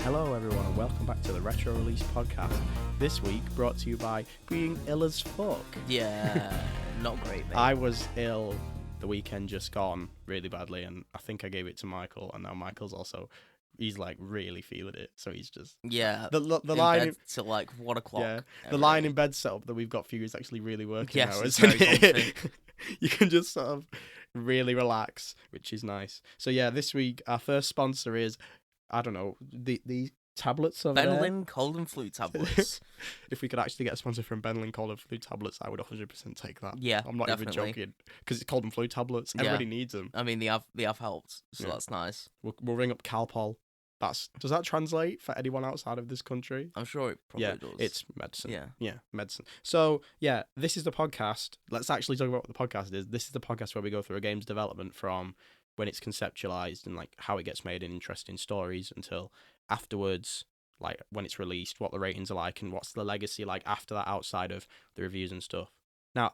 Hello everyone and welcome back to the Retro Release Podcast. This week brought to you by being ill as fuck. Yeah, not great, mate. I was ill the weekend just gone really badly, and I think I gave it to Michael, and now Michael's also, he's like really feeling it, so he's just... Yeah, the line bed till like 1 o'clock. Yeah, the line in bed setup that we've got for you is actually really working Yes, now, it's isn't very it? comfy. You can just sort of really relax, which is nice. So yeah, this week our first sponsor is, I don't know, the tablets over there. Benlin cold and flu tablets. If we could actually get a sponsor from Benlin cold and flu tablets, I would 100% take that. Yeah, I'm not definitely. even joking, because it's cold and flu tablets. Everybody needs them. I mean, they have helped, so Yeah. that's nice. We'll ring up Calpol. Does that translate for anyone outside of this country? I'm sure it probably does. It's medicine. Yeah. Yeah, medicine. So, yeah, this is the podcast. Let's actually talk about what the podcast is. This is the podcast where we go through a game's development from when it's conceptualized and like how it gets made in interesting stories until afterwards, like when it's released, what the ratings are like and what's the legacy like after that outside of the reviews and stuff. Now,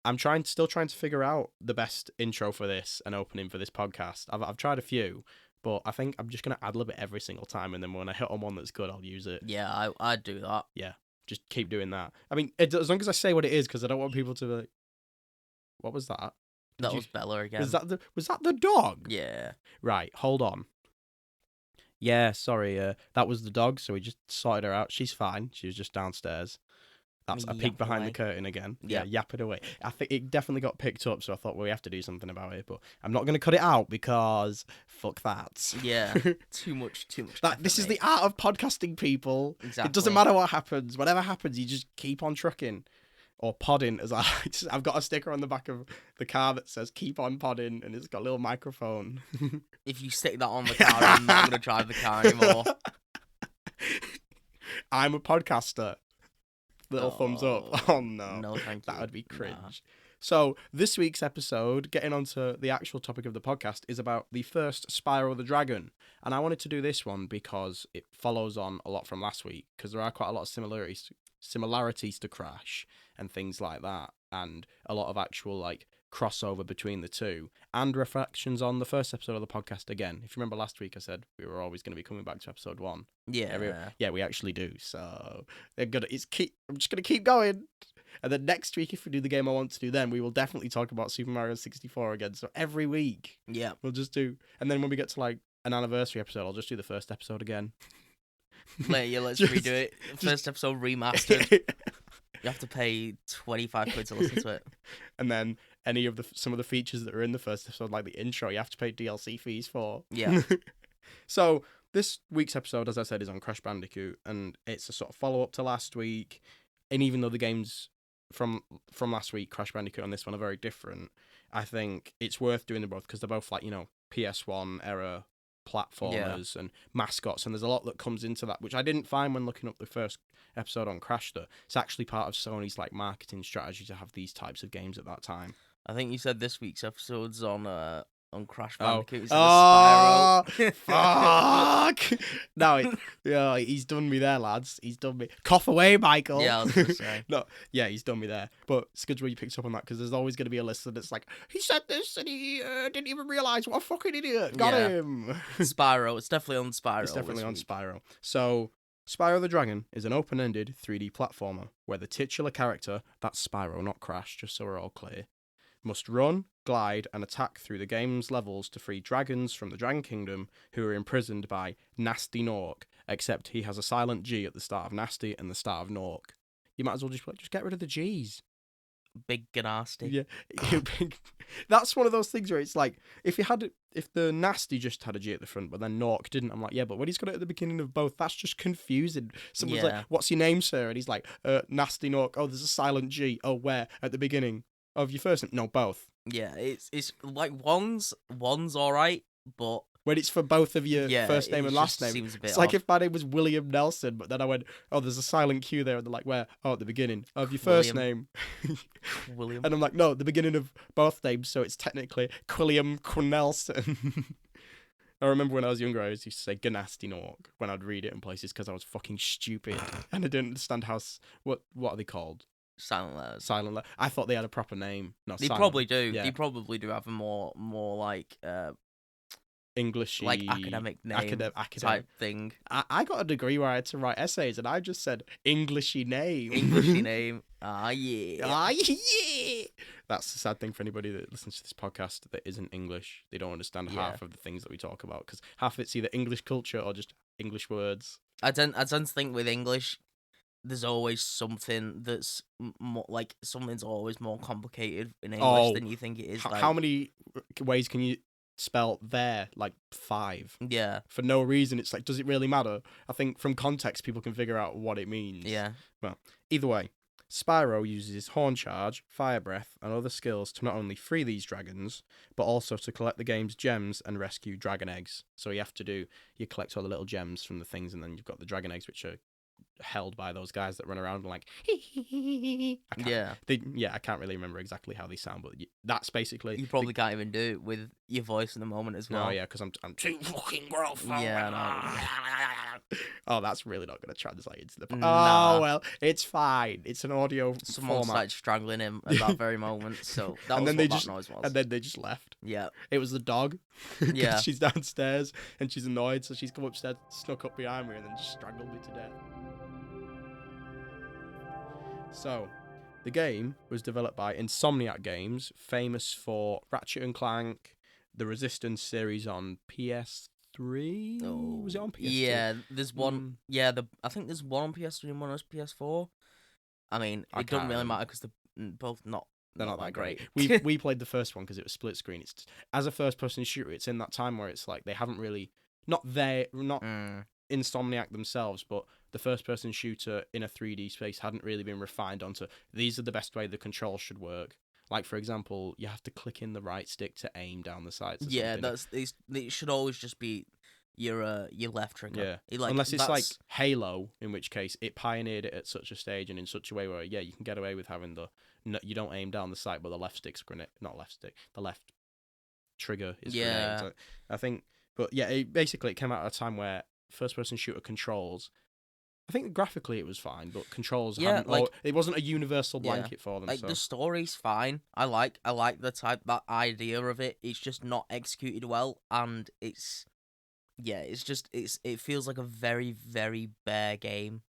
I'm still trying to figure out the best intro for this and opening for this podcast. I've tried a few, but I think I'm just going to ad-lib it every single time, and then when I hit on one that's good, I'll use it. Yeah, I'd do that. Yeah, just keep doing that. I mean, as long as I say what it is, because I don't want people to be like, what was that? That was Bella again. Was that the dog? Yeah. Right, hold on. Yeah, sorry, that was the dog, so we just sorted her out. She's fine. She was just downstairs. That's a peek Yap behind away. the curtain again. Yeah. Yap it away. I think it definitely got picked up, so I thought, well, we have to do something about it, but I'm not going to cut it out because fuck that. Yeah. Too much. This is the art of podcasting, people. Exactly. It doesn't matter what happens. Whatever happens, you just keep on trucking. Or podding, as I've got a sticker on the back of the car that says "Keep on podding," and it's got a little microphone. If you stick that on the car, I'm not going to drive the car anymore. I'm a podcaster. Little thumbs up. Oh no. No, thank you. That would be cringe. Nah. So this week's episode, getting onto the actual topic of the podcast, is about the first Spyro the Dragon. And I wanted to do this one because it follows on a lot from last week, because there are quite a lot of similarities to Crash and things like that, and a lot of actual like crossover between the two, and reflections on the first episode of the podcast again. If you remember last week, I said we were always going to be coming back to episode 1. Yeah. We actually do. So I'm just gonna keep going. And then next week, if we do the game I want to do, then we will definitely talk about Super Mario 64 again. So every week, Yeah. we'll just do. And then when we get to like an anniversary episode, I'll just do the first episode again. Let's Just- redo it. First episode remastered. You have to pay 25 quid to listen to it. And then some of the features that are in the first episode, like the intro, you have to pay DLC fees for. Yeah. So this week's episode, as I said, is on Crash Bandicoot, and it's a sort of follow-up to last week. And even though the games from last week, Crash Bandicoot and this one, are very different, I think it's worth doing them both because they're both like, PS1 era platformers and mascots, and there's a lot that comes into that, which I didn't find when looking up the first episode on Crash. That it's actually part of Sony's like marketing strategy to have these types of games at that time. I think you said this week's episode's on Crash Oh. Bandicoot. It's Oh, Spyro. fuck! No, he's done me there, lads. He's done me. Cough away, Michael. Yeah, I was gonna say. No, yeah, he's done me there. But it's good when you picked up on that, because there's always going to be a listener that's like, he said this and he didn't even realise. What a fucking idiot. Got Yeah. him. Spyro. It's definitely on Spyro. It's definitely this on week. Spyro. So, Spyro the Dragon is an open-ended 3D platformer where the titular character, that's Spyro, not Crash, just so we're all clear, must run, glide, and attack through the game's levels to free dragons from the Dragon Kingdom who are imprisoned by Nasty Nork, except he has a silent G at the start of Nasty and the start of Nork. You might as well just get rid of the G's. Big Ganasty. Yeah. That's one of those things where it's like, if the Nasty just had a G at the front, but then Nork didn't, I'm like, yeah, but when he's got it at the beginning of both, that's just confusing. Someone's like, Yeah. what's your name, sir? And he's like, Nasty Nork. Oh, there's a silent G. Oh, where? At the beginning of your first name? No, both. Yeah, it's like one's alright, but When it's for both of your yeah, first name it and last just name. seems a bit It's like odd. if my name was William Nelson, but then I went, oh, there's a silent Q there. And they're like, where? Oh, at the beginning of your first name. William. And I'm like, no, the beginning of both names, so it's technically Quilliam Quinelson. I remember when I was younger, I used to say Ganasty Nork when I'd read it in places because I was fucking stupid and I didn't understand what are they called? Silent letters. Silent letter. I thought they had a proper name. No, They silent. probably do. Yeah. They probably do have a more like Englishy, like academic name academic. type thing. I got a degree where I had to write essays, and I just said Englishy name. Englishy name. Ah, yeah. Ah, yeah. That's the sad thing for anybody that listens to this podcast that isn't English. They don't understand Yeah. half of the things that we talk about because half of it's either English culture or just English words. I tend to think with English, there's always something that's more like something's always more complicated in English than you think it is. Like, How many ways can you spell there? Like 5. yeah, For no reason. It's like, does it really matter? I think from context, people can figure out what it means. yeah, Well, either way, Spyro uses Horn Charge, Fire Breath, and other skills to not only free these dragons, but also to collect the game's gems and rescue dragon eggs. So you collect all the little gems from the things, and then you've got the dragon eggs, which are held by those guys that run around and like I can't really remember exactly how they sound, but that's basically you probably can't even do it with your voice in the moment as well. Oh yeah, because I'm too fucking gruff. Yeah, no. Oh, that's really not going to translate into the. Nah. Oh well, it's fine. It's an audio Someone format. started strangling him at that very moment, so that And was then what that noise was. And then they just left. Yeah, It was the dog. 'Cause Yeah. she's downstairs and she's annoyed, so she's come upstairs, snuck up behind me, and then just strangled me to death. So, the game was developed by Insomniac Games, famous for Ratchet and Clank, the Resistance series on PS3. Oh, Was it on PS2? yeah. There's one. Yeah, I think there's one on PS3 and one on PS4. I mean, I it doesn't can't really remember. matter because they're both not. They're not that great. great. We played the first one because it was split screen. It's as a first person shooter. It's in that time where it's like they haven't really not Insomniac themselves, but the first person shooter in a 3D space hadn't really been refined onto these are the best way the controls should work. Like for example, you have to click in the right stick to aim down the sights. Or Yeah, something. it should always just be your left trigger. Yeah. Like, Unless it's like Halo, in which case it pioneered it at such a stage and in such a way where you can get away with having you don't aim down the sight, but the left stick's the left trigger is grenade. So I think, but yeah, it came out at a time where first-person shooter controls. I think graphically it was fine, but controls it wasn't a universal blanket for them. Like so. the story's fine. I like that idea of it. It's just not executed well, and it feels like a very, very bare game.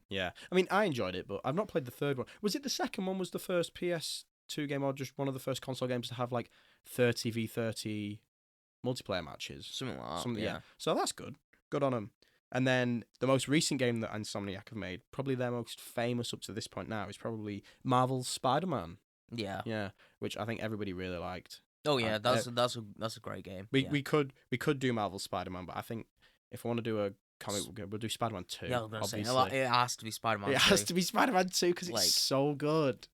Yeah, I mean, I enjoyed it, but I've not played the third one. Was it the second one was the first PS2 game, or just one of the first console games to have like 30v30 multiplayer matches? Something like that. Yeah. So that's good. Good on them. And then the most recent game that Insomniac have made, probably their most famous up to this point now, is probably Marvel's Spider-Man. Yeah. Yeah, which I think everybody really liked. Oh yeah, that's a great game. We could do Marvel's Spider-Man, but I think if I want to do a comic, we'll do Spider-Man 2. Yeah, I was gonna say obviously. it has to be Spider-Man. It 2. has to be Spider-Man 2 because Like, it's so good.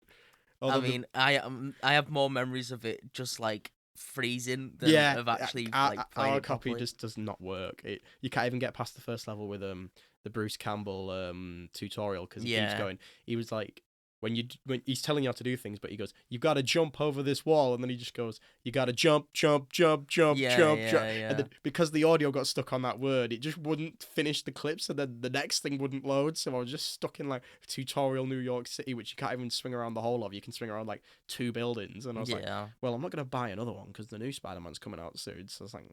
I have more memories of it just like freezing than of actually playing our it copy properly. just does not work. You can't even get past the first level with the Bruce Campbell tutorial because he keeps going. He was like when he's telling you how to do things, but he goes, "You've got to jump over this wall," and then he just goes, "You got to jump, jump," and then because the audio got stuck on that word, it just wouldn't finish the clips, and then the next thing wouldn't load. So I was just stuck in like tutorial New York City, which you can't even swing around the whole of. You can swing around like 2 buildings, and I was like, well, I'm not gonna buy another one because the new Spider-Man's coming out soon. So I was like,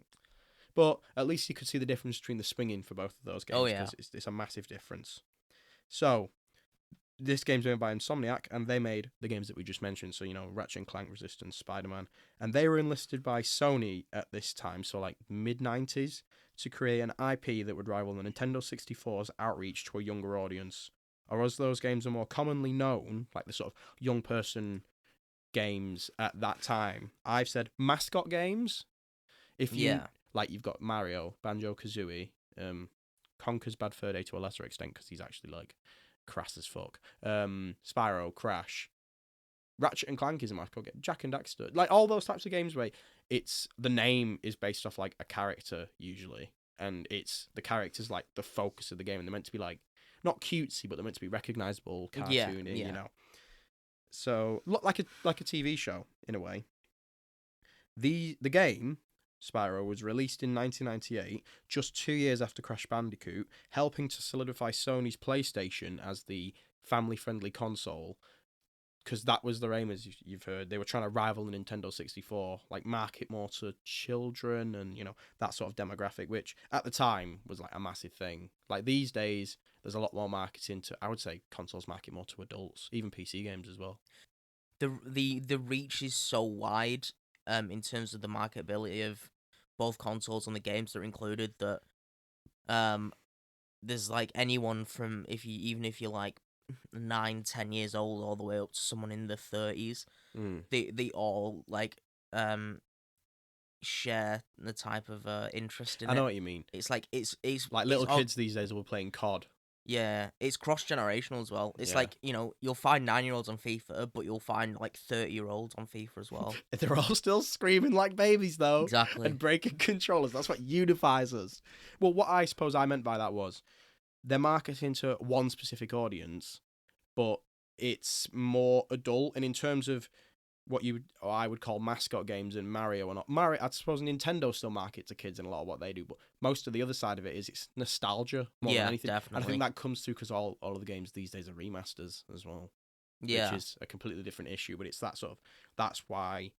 but at least you could see the difference between the swinging for both of those games. Oh yeah, it's a massive difference. So. This game's made by Insomniac, and they made the games that we just mentioned. So, Ratchet and Clank, Resistance, Spider-Man. And they were enlisted by Sony at this time, so like mid-90s, to create an IP that would rival the Nintendo 64's outreach to a younger audience. Or as those games are more commonly known, like the sort of young person games at that time, I've said mascot games. You've got Mario, Banjo-Kazooie, Conker's Bad Fur Day to a lesser extent, because he's actually like crass as fuck. Spyro, Crash, Ratchet and Clank is a mascot game. Jak and Daxter, like all those types of games where it's the name is based off like a character usually, and it's the character's like the focus of the game, and they're meant to be like not cutesy, but they're meant to be recognizable, cartoony, So look like a TV show in a way. The game Spyro was released in 1998, just 2 years after Crash Bandicoot, helping to solidify Sony's PlayStation as the family-friendly console, because that was their aim, as you've heard. They were trying to rival the Nintendo 64, like market more to children and that sort of demographic, which at the time was like a massive thing. Like these days, there's a lot more marketing to. I would say consoles market more to adults, even PC games as well. The reach is so wide, in terms of the marketability of both consoles and the games that are included, that there's like anyone from even if you're like 9, 10 years old, all the way up to someone in their 30s. They all like share the type of interest in it. I know what you mean. It's like it's like little kids these days were playing COD. Yeah, it's cross-generational as well. It's like, you'll find 9-year-olds on FIFA, but you'll find like 30-year-olds on FIFA as well. They're all still screaming like babies though. Exactly. And breaking controllers. That's what unifies us. Well, what I suppose I meant by that was they're marketing to one specific audience, but it's more adult. And in terms of what I would call mascot games and Mario or not, Mario, I suppose Nintendo still market to kids in a lot of what they do, but most of the other side of it is it's nostalgia more than anything. Definitely. And I think that comes through because all of the games these days are remasters as well. Yeah. Which is a completely different issue, but it's that's why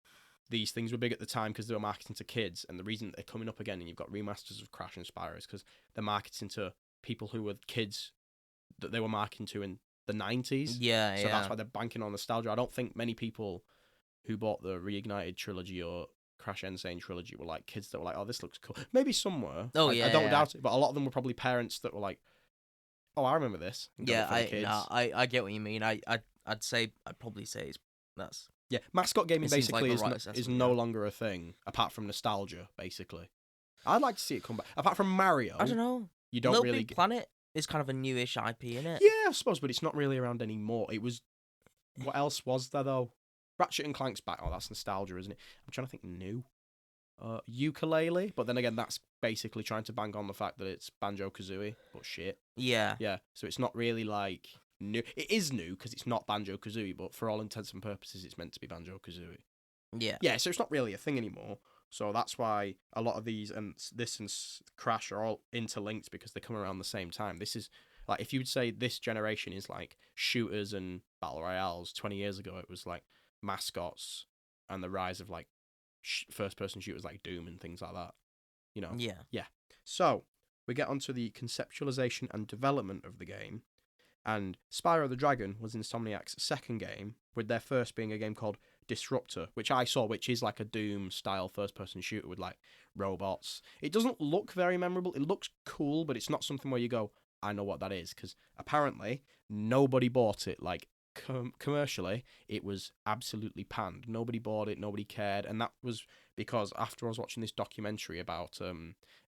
these things were big at the time, because they were marketing to kids. And the reason they're coming up again and you've got remasters of Crash and Spyro is because they're marketing to people who were kids that they were marketing to in the 90s. Yeah, so that's why they're banking on nostalgia. I don't think many people who bought the Reignited trilogy or Crash Insane trilogy were like kids that were like, oh, this looks cool. Maybe some were. Oh, I don't doubt it, but a lot of them were probably parents that were like, oh, I remember this. I get what you mean. I'd probably say that's... Yeah, mascot gaming basically like is no longer a thing, apart from nostalgia, basically. I'd like to see it come back. Apart from Mario. I don't know. You don't Little really... Big Planet is kind of a newish IP, isn't it? Yeah, I suppose, but it's not really around anymore. It was... What else was there, though? Ratchet and Clank's back. Oh, that's nostalgia, isn't it? I'm trying to think new. Ukulele, but then again, that's basically trying to bang on the fact that it's Banjo-Kazooie, but shit. Yeah. Yeah, so it's not really like new. It is new because it's not Banjo-Kazooie, but for all intents and purposes, it's meant to be Banjo-Kazooie. Yeah. Yeah, so it's not really a thing anymore. So that's why a lot of these and this and Crash are all interlinked, because they come around the same time. This is like, if you'd say this generation is like shooters and battle royales, 20 years ago it was like mascots and the rise of like first-person shooters like Doom and things like that. Yeah. So we get onto the conceptualization and development of the game, and Spyro the Dragon was Insomniac's second game, with their first being a game called Disruptor, which I saw, which is like a Doom-style first-person shooter with like robots. It doesn't look very memorable. It looks cool, but it's not something where you go, I know what that is, because apparently nobody bought it. Like, commercially, it was absolutely panned. Nobody bought it, nobody cared, and that was because after I was watching this documentary about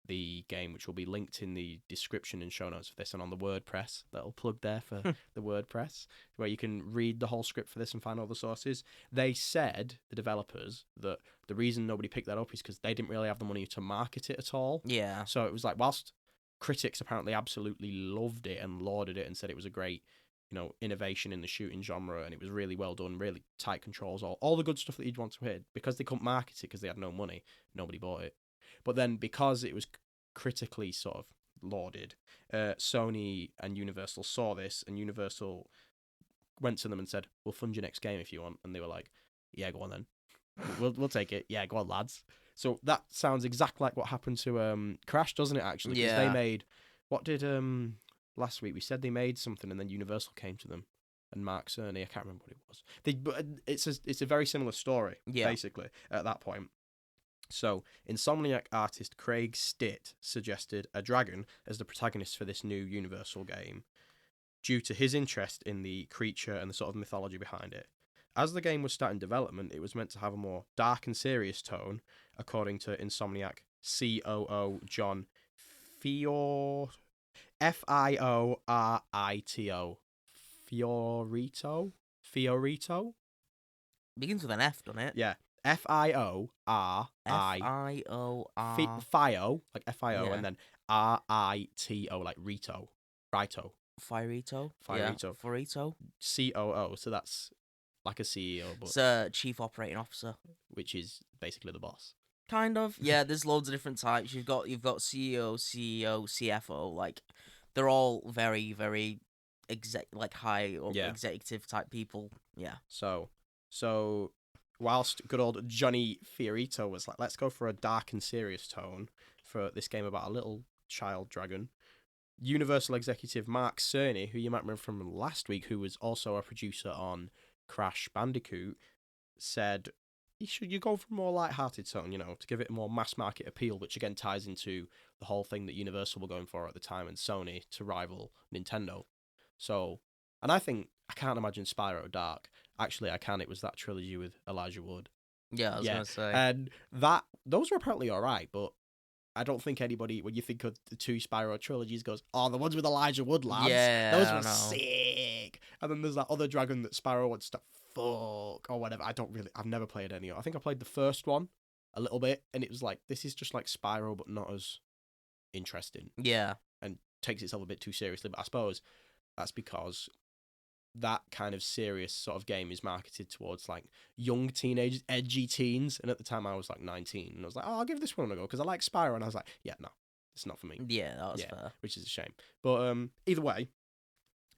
the game, which will be linked in the description and show notes for this, and on the WordPress, that'll plug there for the WordPress, where you can read the whole script for this and find all the sources. They said, the developers, that the reason nobody picked that up is because they didn't really have the money to market it at all. Yeah. So it was like, whilst critics apparently absolutely loved it and lauded it and said it was a great innovation in the shooting genre, and it was really well done, really tight controls, all the good stuff that you'd want to hear, because they couldn't market it because they had no money, nobody bought it. But then, because it was critically sort of lauded, Sony and Universal saw this, and Universal went to them and said, we'll fund your next game if you want. And they were like, yeah, go on then. We'll take it. Yeah, go on, lads. So that sounds exactly like what happened to Crash, doesn't it, actually? Because they made... What did... Last week we said they made something, and then Universal came to them, and Mark Cerny, I can't remember what it was. But it's a very similar story, basically, at that point. So, Insomniac artist Craig Stitt suggested a dragon as the protagonist for this new Universal game, due to his interest in the creature and the sort of mythology behind it. As the game was starting development, it was meant to have a more dark and serious tone, according to Insomniac COO John Fiorito. Fiorito? Begins with an F, doesn't it? Yeah. Fiori. Fio, like Fio, and then Rito, like Rito. Rito. Firito. Firito. COO, so that's like a CEO, but it's Chief Operating Officer, which is basically the boss. Kind of. Yeah, there's loads of different types. You've got CEO, CFO. Like, they're all very, very high or Yeah. executive type people. Yeah. So whilst good old Johnny Fiorito was like, let's go for a dark and serious tone for this game about a little child dragon, Universal executive Mark Cerny, who you might remember from last week, who was also a producer on Crash Bandicoot, said you go for a more light-hearted tone, to give it a more mass-market appeal, which again ties into the whole thing that Universal were going for at the time and Sony to rival Nintendo. So, and I can't imagine Spyro dark. Actually, I can. It was that trilogy with Elijah Wood. Yeah, I was gonna say. And those were apparently all right, but I don't think anybody, when you think of the two Spyro trilogies, goes, oh, the ones with Elijah Wood, lads. Yeah, those I were know. sick. And then there's that other dragon that Spyro wants to fuck or whatever. I've never played any. I think I played the first one a little bit, and it was like, this is just like Spyro, but not as interesting. Yeah. And takes itself a bit too seriously. But I suppose that's because that kind of serious sort of game is marketed towards like young teenagers, edgy teens. And at the time I was like 19 and I was like, oh, I'll give this one a go because I like Spyro. And I was like, yeah, no, it's not for me. Yeah, that was fair. Which is a shame. But either way,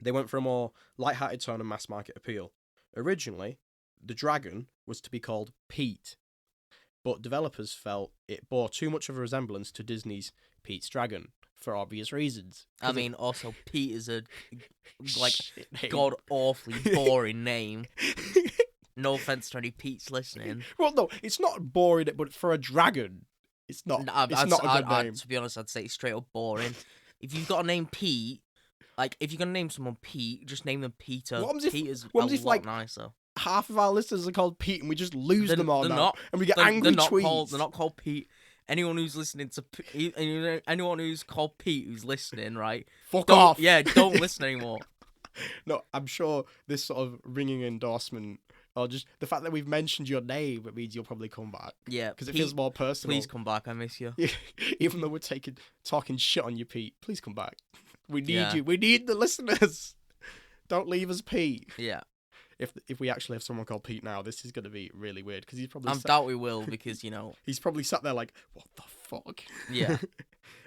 they went for a more light-hearted tone and mass market appeal. Originally, the dragon was to be called Pete, but developers felt it bore too much of a resemblance to Disney's Pete's Dragon for obvious reasons. I mean, also Pete is a god awfully boring name. No offense to any Pete's listening. Well, no, it's not boring, but for a dragon, it's not. It's not a good name. To be honest, I'd say it's straight up boring. If you've got a name Pete, like if you're gonna name someone Pete, just name them Peter. Peter's a lot nicer. Half of our listeners are called Pete, and we just lose them all now, and we get angry tweets. They're not called Pete. Anyone who's listening to anyone who's called Pete who's listening, right? Fuck off. Yeah, don't listen anymore. No, I'm sure this sort of ringing endorsement, or just the fact that we've mentioned your name, it means you'll probably come back. Yeah, because it feels more personal. Please come back. I miss you. Even though we're talking shit on you, Pete, please come back. We need you. We need the listeners. Don't leave us, Pete. Yeah. If we actually have someone called Pete now, this is going to be really weird because he's probably. I doubt we will because he's probably sat there like, what the fuck? Yeah.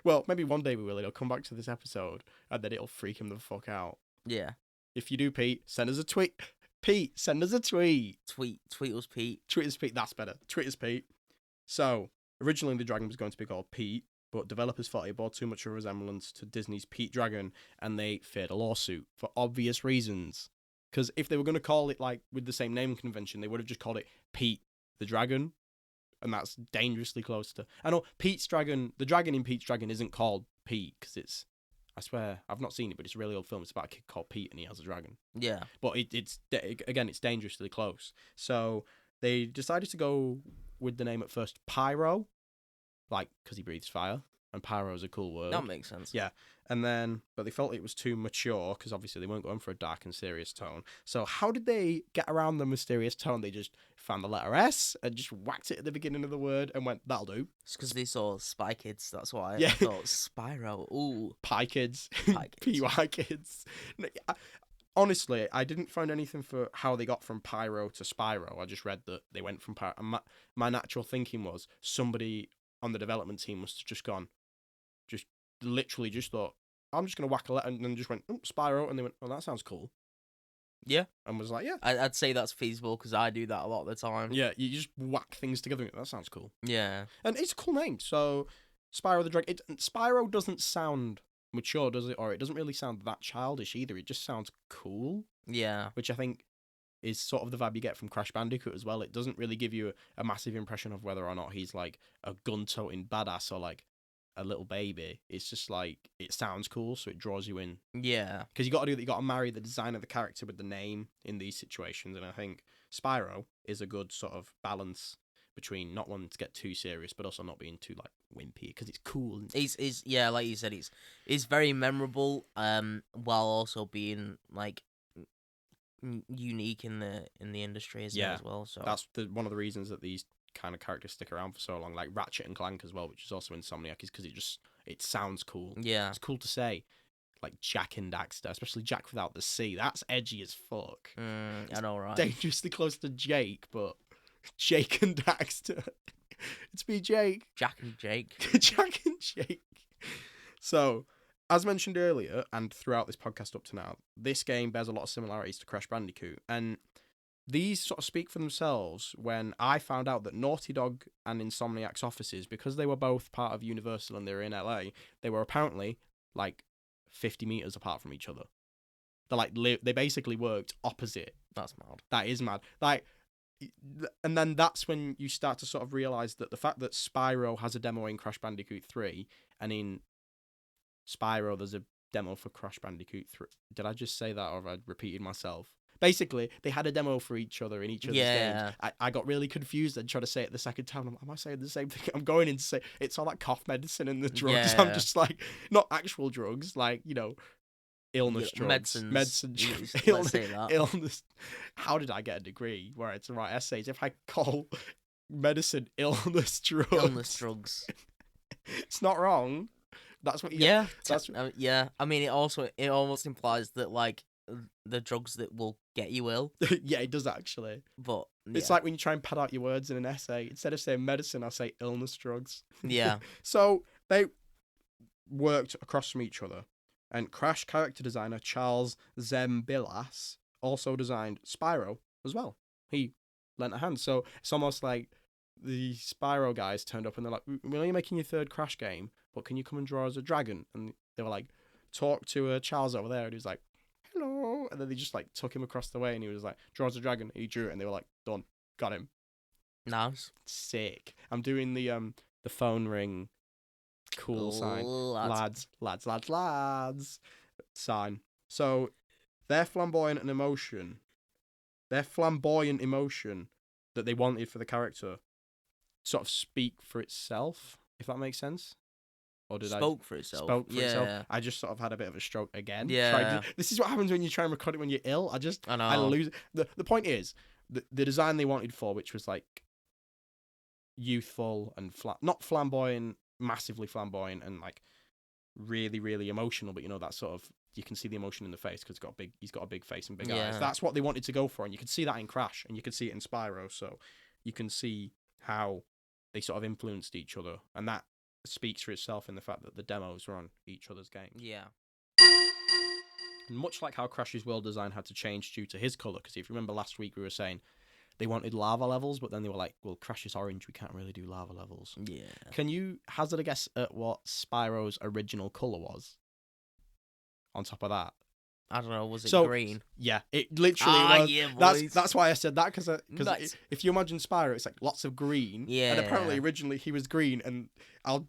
Well, maybe one day we will. He'll come back to this episode and then it'll freak him the fuck out. Yeah. If you do, Pete, send us a tweet. Pete, send us a tweet. Tweet us, Pete. Tweet us, Pete. That's better. Tweet us, Pete. So originally the dragon was going to be called Pete, but developers thought it bore too much of a resemblance to Disney's Pete Dragon, and they feared a lawsuit for obvious reasons. Because if they were going to call it like with the same naming convention, they would have just called it Pete the Dragon, and that's dangerously close to. I know Pete's Dragon, the dragon in Pete's Dragon isn't called Pete because it's. I swear I've not seen it, but it's a really old film. It's about a kid called Pete and he has a dragon. Yeah, but it's dangerously close. So they decided to go with the name at first Pyro, like because he breathes fire. And pyro is a cool word. That makes sense. Yeah. And then, but they felt it was too mature because obviously they weren't going for a dark and serious tone. So how did they get around the mysterious tone? They just found the letter S and just whacked it at the beginning of the word and went, that'll do. It's because they saw Spy Kids. That's why I thought Spyro. Ooh. Pie Kids. PY Kids. Honestly, I didn't find anything for how they got from Pyro to Spyro. I just read that they went from Pyro. And my natural thinking was somebody on the development team must have just gone, literally just thought, I'm just going to whack a letter, and then just went, Spyro, and they went, oh, that sounds cool. Yeah. And was like, yeah. I'd say that's feasible, because I do that a lot of the time. Yeah, you just whack things together, that sounds cool. Yeah. And it's a cool name, so Spyro the Dragon, Spyro doesn't sound mature, does it? Or it doesn't really sound that childish either, it just sounds cool. Yeah. Which I think is sort of the vibe you get from Crash Bandicoot as well. It doesn't really give you a massive impression of whether or not he's like a gun-toting badass or like a little baby. It's just like it sounds cool, so it draws you in. Yeah, because you got to marry the design of the character with the name in these situations, and I think Spyro is a good sort of balance between not wanting to get too serious, but also not being too like wimpy because it's cool. He's yeah, like you said, he's very memorable, while also being like unique in the industry as well. So that's one of the reasons that these kind of characters stick around for so long, like Ratchet and Clank as well, which is also Insomniac, is because it sounds cool. Yeah, it's cool to say, like Jak and Daxter, especially Jak without the C. That's edgy as fuck. I know, right? Dangerously close to Jake, but Jake and Daxter. It's me, Jake. Jak and Jake. Jak and Jake. So as mentioned earlier, and throughout this podcast up to now, this game bears a lot of similarities to Crash Bandicoot, and these sort of speak for themselves when I found out that Naughty Dog and Insomniac's offices, because they were both part of Universal and they were in LA, they were apparently like 50 meters apart from each other. They're like they basically worked opposite. That's mad. That is mad. Like, and then that's when you start to sort of realize that the fact that Spyro has a demo in Crash Bandicoot 3, and in Spyro there's a demo for Crash Bandicoot 3. Did I just say that, or have I repeated myself? Basically, they had a demo for each other in each other's games. I got really confused and tried to say it the second time. I'm like, am I saying the same thing? I'm going in to say it's all that cough medicine and the drugs. Yeah. I'm just like, not actual drugs, like, illness drugs. Medicine. Illness, say that. illness. How did I get a degree where I had to write essays if I call medicine illness drugs? Illness drugs. It's not wrong. That's what you Yeah. Yeah. I mean, it almost implies that, like, the drugs that will get you ill. Yeah, it does actually. But it's like when you try and pad out your words in an essay. Instead of saying medicine, I'll say illness drugs. Yeah. So they worked across from each other. And Crash character designer Charles Zembilas also designed Spyro as well. He lent a hand. So it's almost like the Spyro guys turned up and they're like, we're only making your third Crash game, but can you come and draw as a dragon? And they were like, talk to Charles over there. And he was like, hello. And then they just like took him across the way and he was like, draw as a dragon. He drew it and they were like, done. Got him. Nice. Sick. I'm doing the phone ring cool sign. Lads sign. So their flamboyant emotion that they wanted for the character sort of speak for itself, if that makes sense. Or did Spoke for itself. Spoke for itself. I just sort of had a bit of a stroke again. Yeah. This is what happens when you try and record it when you're ill. I know. I lose it. The point is, the design they wanted for, which was like youthful and not flamboyant, massively flamboyant and like really, really emotional, but that sort of, you can see the emotion in the face because he's got a big face and big eyes. That's what they wanted to go for, and you can see that in Crash, and you can see it in Spyro, so you can see how they sort of influenced each other, and that speaks for itself in the fact that the demos were on each other's games. Yeah. And much like how Crash's world design had to change due to his colour, because if you remember last week we were saying they wanted lava levels, but then they were like, well, Crash is orange, we can't really do lava levels. Yeah. Can you hazard a guess at what Spyro's original colour was? On top of that, I don't know, was it green? Yeah, it literally was. Yeah, boys. That's why I said that, because Nice. if you imagine Spyro, it's like lots of green. Yeah. And apparently originally he was green, and I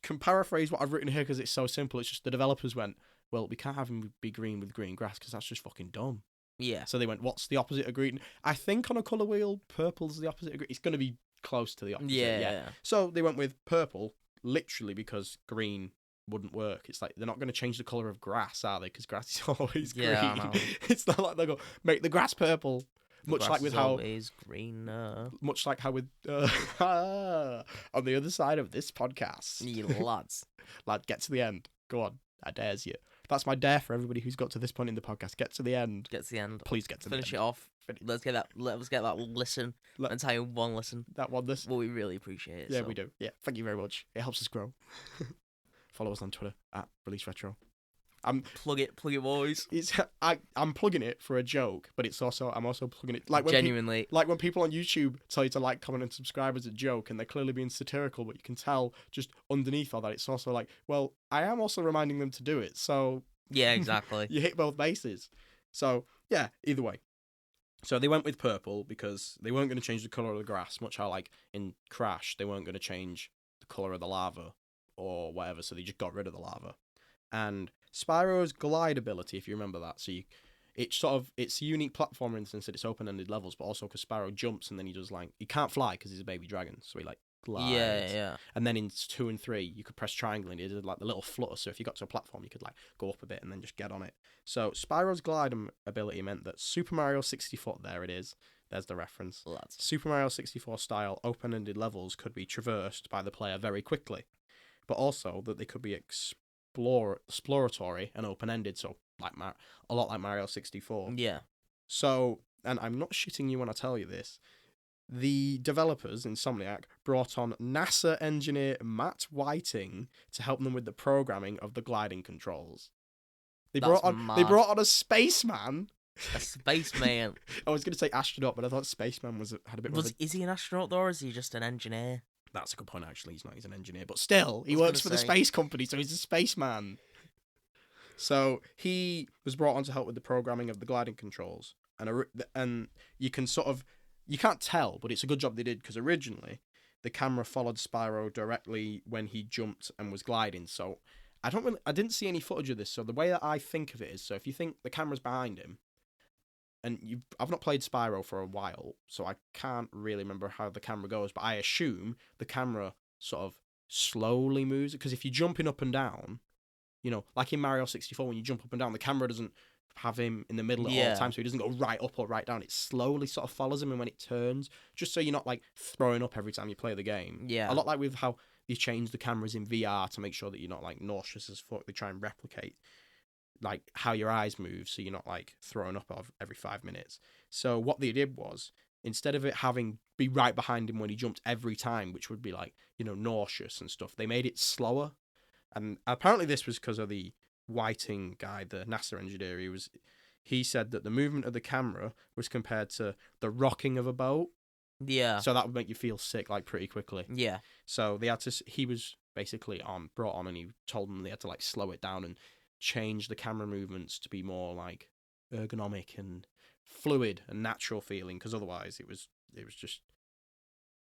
can paraphrase what I've written here because it's so simple. It's just the developers went, well, we can't have him be green with green grass because that's just fucking dumb. Yeah. So they went, what's the opposite of green? I think on a colour wheel, purple's the opposite of green. It's going to be close to the opposite. Yeah. So they went with purple, literally because green wouldn't work. It's like they're not going to change the colour of grass, are they? Because grass is always green. Yeah, I know. It's not like they go, make the grass purple. Much like with how always greener. Much like how with on the other side of this podcast. You lads. Lad, get to the end. Go on. I dares you. That's my dare for everybody who's got to this point in the podcast. Get to the end. Get to the end. Please get to the end. Finish it off. Let's get that listen. Entire one listen. That one listen. Well, we really appreciate it. Yeah, we do. Yeah, thank you very much. It helps us grow. Follow us on Twitter @ReleaseRetro. Plug it, boys. I'm plugging it for a joke, but I'm also plugging it like when genuinely. Like when people on YouTube tell you to like, comment, and subscribe as a joke, and they're clearly being satirical, but you can tell just underneath all that it's also like, well, I am also reminding them to do it. So yeah, exactly. You hit both bases. So yeah, either way. So they went with purple because they weren't going to change the color of the grass, much how like in Crash they weren't going to change the color of the lava or whatever, so they just got rid of the lava. And Spyro's glide ability, if you remember that, so it's a unique platformer in the sense that it's open-ended levels, but also because Spyro jumps and then he does he can't fly because he's a baby dragon, so he glides. Yeah. And then in 2 and 3, you could press triangle and it did the little flutter, so if you got to a platform, you could go up a bit and then just get on it. So Spyro's glide ability meant that Super Mario 64, there it is, there's the reference. Lads. Super Mario 64 style open-ended levels could be traversed by the player very quickly, but also that they could be exploratory and open-ended, so a lot like Mario 64. Yeah. So, and I'm not shitting you when I tell you this, the developers, Insomniac, brought on NASA engineer Matt Whiting to help them with the programming of the gliding controls. They That's brought on a spaceman. A spaceman. I was going to say astronaut, but I thought spaceman had a bit more. Is he an astronaut though, or is he just an engineer? That's a good point. Actually, he's not. He's an engineer, but still, he works for the space company, so he's a spaceman. So he was brought on to help with the programming of the gliding controls, and you can't tell, but it's a good job they did, because originally the camera followed Spyro directly when he jumped and was gliding. So I didn't see any footage of this. So the way that I think of it is, so if you think the camera's behind him, and I've not played Spyro for a while, so I can't really remember how the camera goes, but I assume the camera sort of slowly moves, because if you're jumping up and down, like in Mario 64, when you jump up and down, the camera doesn't have him in the middle at all times, so he doesn't go right up or right down. It slowly sort of follows him, and when it turns, just so you're not like throwing up every time you play the game. Yeah. A lot like with how they change the cameras in VR to make sure that you're not like nauseous as fuck. They try and replicate like how your eyes move, so you're not like throwing up every 5 minutes. So what they did was, instead of it be right behind him when he jumped every time, which would be like, nauseous and stuff, they made it slower. And apparently this was because of the Whiting guy, the NASA engineer. He said that the movement of the camera was compared to the rocking of a boat. Yeah. So that would make you feel sick like pretty quickly. Yeah. So he was basically brought on, and he told them they had to like slow it down and change the camera movements to be more like ergonomic and fluid and natural feeling, because otherwise it was just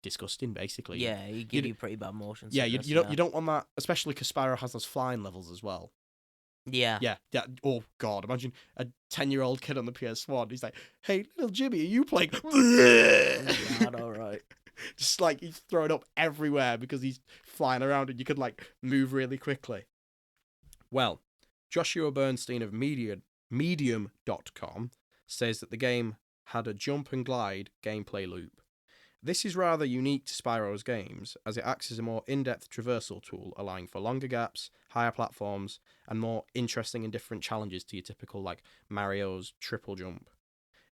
disgusting, basically. Yeah, you give you pretty bad motion Yeah, sickness, you don't want that, especially because Spyro has those flying levels as well. Yeah. Yeah. Oh god, imagine a 10-year-old kid on the PS1. He's like, "Hey, little Jimmy, are you playing?" Yeah, all right. Just like he's throwing up everywhere because he's flying around, and you could like move really quickly. Well, Joshua Bernstein of Medium.com says that the game had a jump and glide gameplay loop. This is rather unique to Spyro's games, as it acts as a more in-depth traversal tool, allowing for longer gaps, higher platforms, and more interesting and different challenges to your typical, like, Mario's triple jump.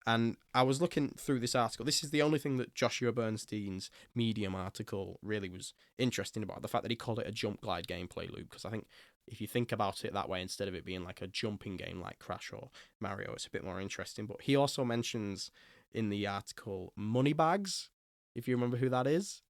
And I was looking through this article. This is the only thing that Joshua Bernstein's Medium article really was interesting about, the fact that he called it a jump glide gameplay loop, because I think if you think about it that way, instead of it being like a jumping game like Crash or Mario, it's a bit more interesting. But he also mentions in the article Moneybags, if you remember who that is.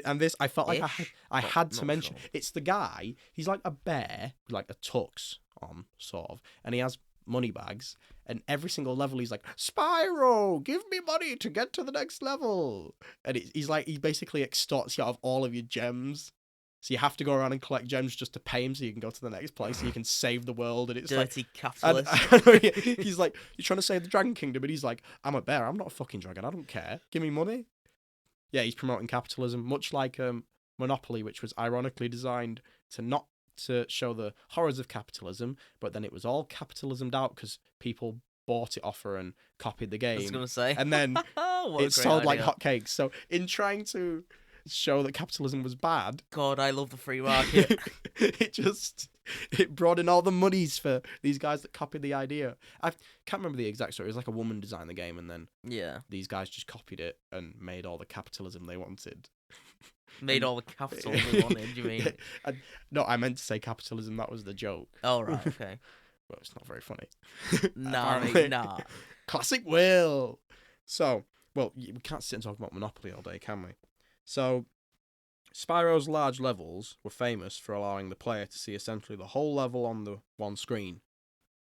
And this, I felt like I had to mention. Sure. It's the guy, he's like a bear, with like a tux on, sort of, and he has money bags, and every single level he's like, "Spyro, give me money to get to the next level." And he's like, he basically extorts you out of all of your gems. So you have to go around and collect gems just to pay him so you can go to the next place, so you can save the world. And it's dirty like, capitalist. He's like, "You're trying to save the Dragon Kingdom," and he's like, "I'm a bear. I'm not a fucking dragon. I don't care. Give me money." Yeah, he's promoting capitalism, much like Monopoly, which was ironically designed to show the horrors of capitalism, but then it was all capitalismed out because people bought it off her and copied the game. I was gonna say, and then it sold like hotcakes. So in trying to show that capitalism was bad, God, I love the free market. it brought in all the monies for these guys that copied the idea. I can't remember the exact story. It was like a woman designed the game, and then these guys just copied it and made all the capitalism they wanted. Made all the capital they wanted, you mean? No, I meant to say capitalism. That was the joke. Oh, right, okay. Well, it's not very funny. Nah. Classic Will. So, well, we can't sit and talk about Monopoly all day, can we? So, Spyro's large levels were famous for allowing the player to see essentially the whole level on the one screen.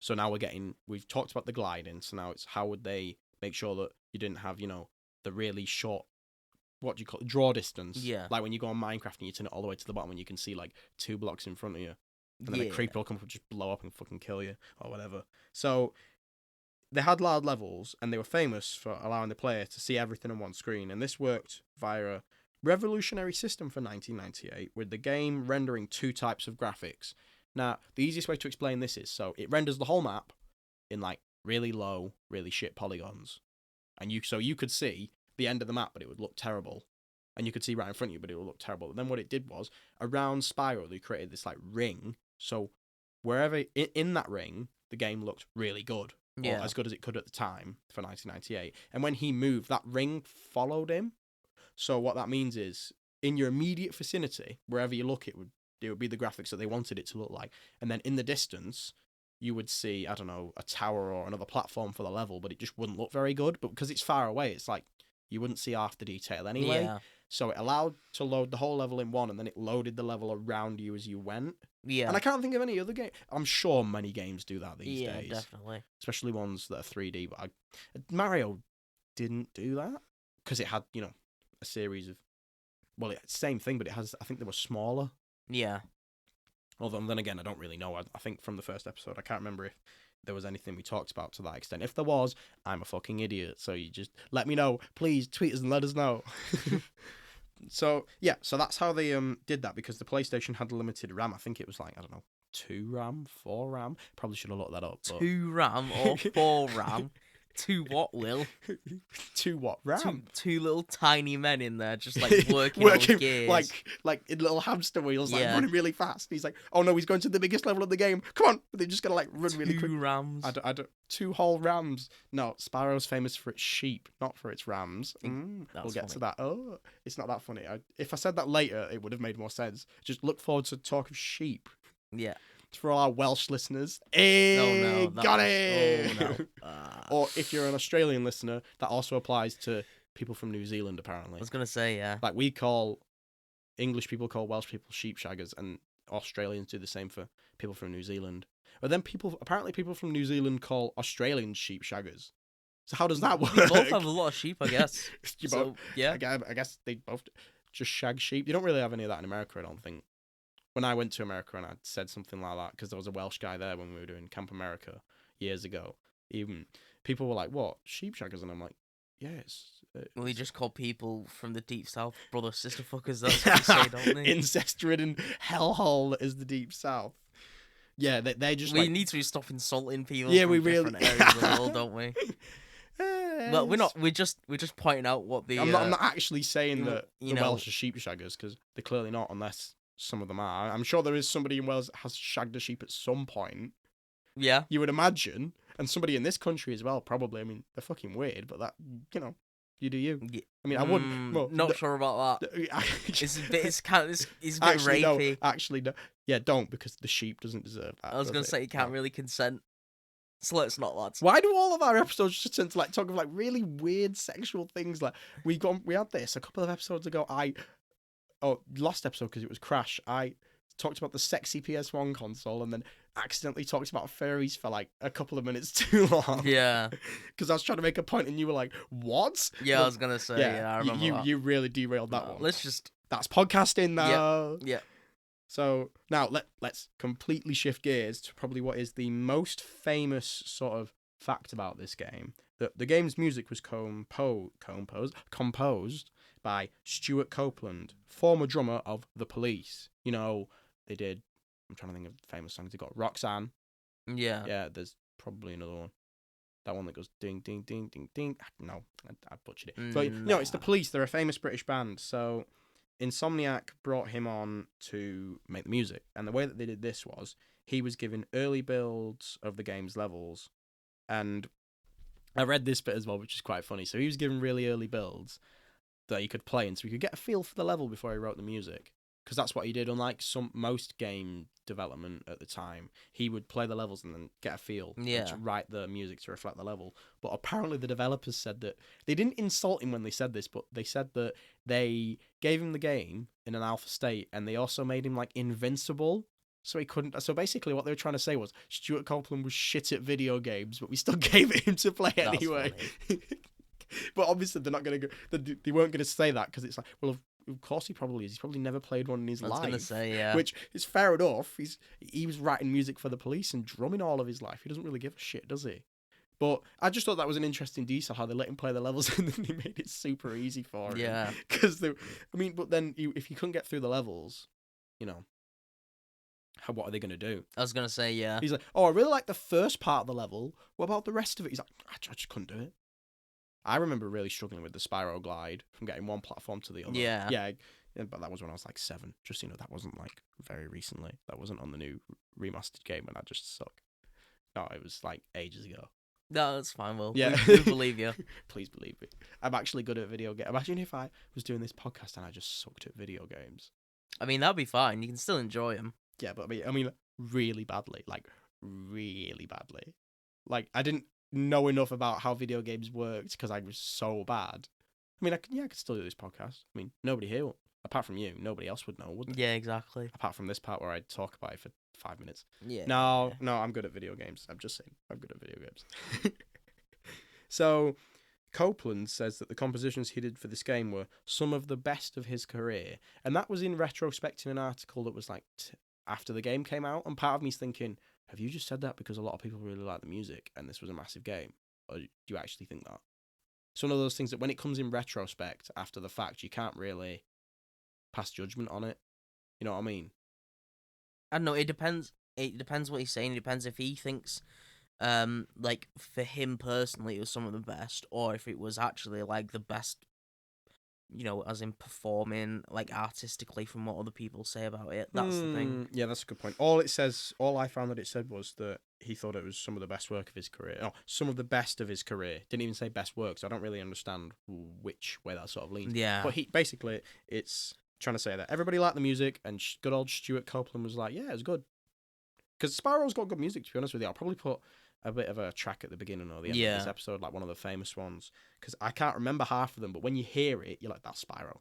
So now we've talked about the gliding, so now it's how would they make sure that you didn't have, the really short, what do you call it, draw distance? Yeah. Like when you go on Minecraft and you turn it all the way to the bottom and you can see like 2 blocks in front of you. And then a creeper will come up and just blow up and fucking kill you or whatever. So they had large levels, and they were famous for allowing the player to see everything on one screen. And this worked via a revolutionary system for 1998, with the game rendering 2 types of graphics. Now, the easiest way to explain this is, so it renders the whole map in like really low, really shit polygons. And you could see the end of the map, but it would look terrible. And you could see right in front of you, but it would look terrible. And then what it did was, around Spyro, they created this like ring. So wherever in that ring, the game looked really good. or as good as it could at the time for 1998. And when he moved, that ring followed him. So what that means is, in your immediate vicinity, wherever you look, it would be the graphics that they wanted it to look like. And then in the distance, you would see, I don't know, a tower or another platform for the level, but it just wouldn't look very good. But because it's far away, it's like you wouldn't see half the detail anyway. Yeah. So it allowed to load the whole level in one, and then it loaded the level around you as you went. Yeah. And I can't think of any other game. I'm sure many games do that these days. Yeah, definitely. Especially ones that are 3D. But Mario didn't do that because it had, a series of... Well, it's the same thing, but I think they were smaller. Yeah. Although, then again, I don't really know. I think from the first episode, I can't remember if there was anything we talked about to that extent. If there was, I'm a fucking idiot. So you just let me know. Please tweet us and let us know. So that's how they did that, because the PlayStation had limited RAM. I think it was like, I don't know, 2 RAM, 4 RAM. Probably should have looked that up. But... 2 RAM or 4 RAM? 2 what, Will? 2 what RAM? Two little tiny men in there, just like working on gears, like in little hamster wheels, like running really fast. He's like, oh no, he's going to the biggest level of the game. Come on, they're just gonna like run really quick. 2 rams. I don't. 2 whole rams. No, Spyro's famous for its sheep, not for its rams. We'll get to that. Oh, it's not that funny. If I said that later, it would have made more sense. Just look forward to talk of sheep. Yeah. For all our Welsh listeners. Hey, got it! Oh, no. Or if you're an Australian listener, that also applies to people from New Zealand, apparently. I was going to say, yeah. Like, English people call Welsh people sheep shaggers, and Australians do the same for people from New Zealand. But then people from New Zealand call Australians sheep shaggers. So how does that work? We both have a lot of sheep, I guess. Yeah. I guess they both just shag sheep. You don't really have any of that in America, I don't think. When I went to America and I said something like that, because there was a Welsh guy there when we were doing Camp America years ago, even people were like, what, sheep shaggers? And I'm like, yes. We just call people from the deep south brother sister fuckers. That's what they say, don't they? Incest-ridden hellhole is the deep south. Yeah, they just we need to stop insulting people. Yeah, from we different really areas of the world, don't we? Well, we're not. We're just pointing out what the. I'm not actually saying that the know, Welsh are sheep shaggers, because they're clearly not, unless some of them are. I'm sure there is somebody in Wales that has shagged a sheep at some point. Yeah. You would imagine. And somebody in this country as well, probably. I mean, they're fucking weird, but that, you do you. Yeah. I mean, I wouldn't. Well, not sure about that. It's a bit actually, rapey. No, actually, no. Yeah, don't, because the sheep doesn't deserve that. I was going to say you can't really consent. So let's not, lads. Why do all of our episodes just tend to like talk of like really weird sexual things? Like we had this a couple of episodes ago. Last episode, because it was Crash. I talked about the sexy PS1 console and then accidentally talked about furries for like a couple of minutes too long. Yeah. Because I was trying to make a point and you were like, what? Yeah, well, I was going to say, I remember you really derailed that one. That's podcasting now. Yeah. So now let's completely shift gears to probably what is the most famous sort of fact about this game. The game's music was composed by Stuart Copeland, former drummer of The Police. They did, I'm trying to think of famous songs. They got Roxanne. Yeah. Yeah, there's probably another one. That one that goes ding, ding, ding, ding, ding. No, I butchered it. So, it's The Police. They're a famous British band. So, Insomniac brought him on to make the music. And the way that they did this was, he was given early builds of the game's levels. And I read this bit as well, which is quite funny. So, he was given really early builds that he could play, and so he could get a feel for the level before he wrote the music. Because that's what he did. Unlike most game development at the time, he would play the levels and then get a feel and write the music to reflect the level. But apparently the developers said that they didn't insult him when they said this, but they said that they gave him the game in an alpha state and they also made him like invincible. So he couldn't. So basically, what they were trying to say was Stuart Copeland was shit at video games, but we still gave it him to play anyway. But obviously, they're not going to go. They weren't going to say that because it's like, well, of course he probably is. He's probably never played one in his life. I was going to say, yeah. Which is fair enough. He was writing music for the Police and drumming all of his life. He doesn't really give a shit, does he? But I just thought that was an interesting detail, how they let him play the levels and then they made it super easy for him. Yeah. Because but then if you couldn't get through the levels, what are they going to do? I was going to say, yeah. He's like, oh, I really like the first part of the level. What about the rest of it? He's like, I just couldn't do it. I remember really struggling with the Spyro glide from getting one platform to the other. Yeah. Yeah, but that was when I was like 7. Just, that wasn't like very recently. That wasn't on the new remastered game and I just suck. No, it was like ages ago. No, that's fine. Well, Yeah. we believe you. Please believe me. I'm actually good at video games. Imagine if I was doing this podcast and I just sucked at video games. I mean, that'd be fine. You can still enjoy them. Yeah, but I mean, really badly. Like, really badly. Like, I didn't know enough about how video games worked because I was so bad. I mean, I could still do this podcast. I mean, nobody here, apart from you, nobody else would know, would they? Yeah, exactly. Apart from this part where I talk about it for 5 minutes. Yeah. No, I'm good at video games. I'm just saying, I'm good at video games. So, Copeland says that the compositions he did for this game were some of the best of his career. And that was in retrospect in an article that was like after the game came out. And part of me's thinking, have you just said that because a lot of people really like the music and this was a massive game? Or do you actually think that? It's one of those things that when it comes in retrospect after the fact, you can't really pass judgment on it. You know what I mean? I don't know. It depends. It depends what he's saying. It depends if he thinks, like for him personally, it was some of the best, or if it was actually like the best. You know, as in performing like artistically from what other people say about it. That's the thing. Yeah, that's a good point. All I found that it said was that he thought it was some of the best work of his career. Oh, some of the best of his career. Didn't even say best work, so I don't really understand which way that sort of leans. Yeah. But it's trying to say that everybody liked the music, and good old Stuart Copeland was like, yeah, it was good. Because Spyro's got good music, to be honest with you. I'll probably put a bit of a track at the beginning or the end of this episode, like one of the famous ones, because I can't remember half of them, but when you hear it, you're like, that's Spyro.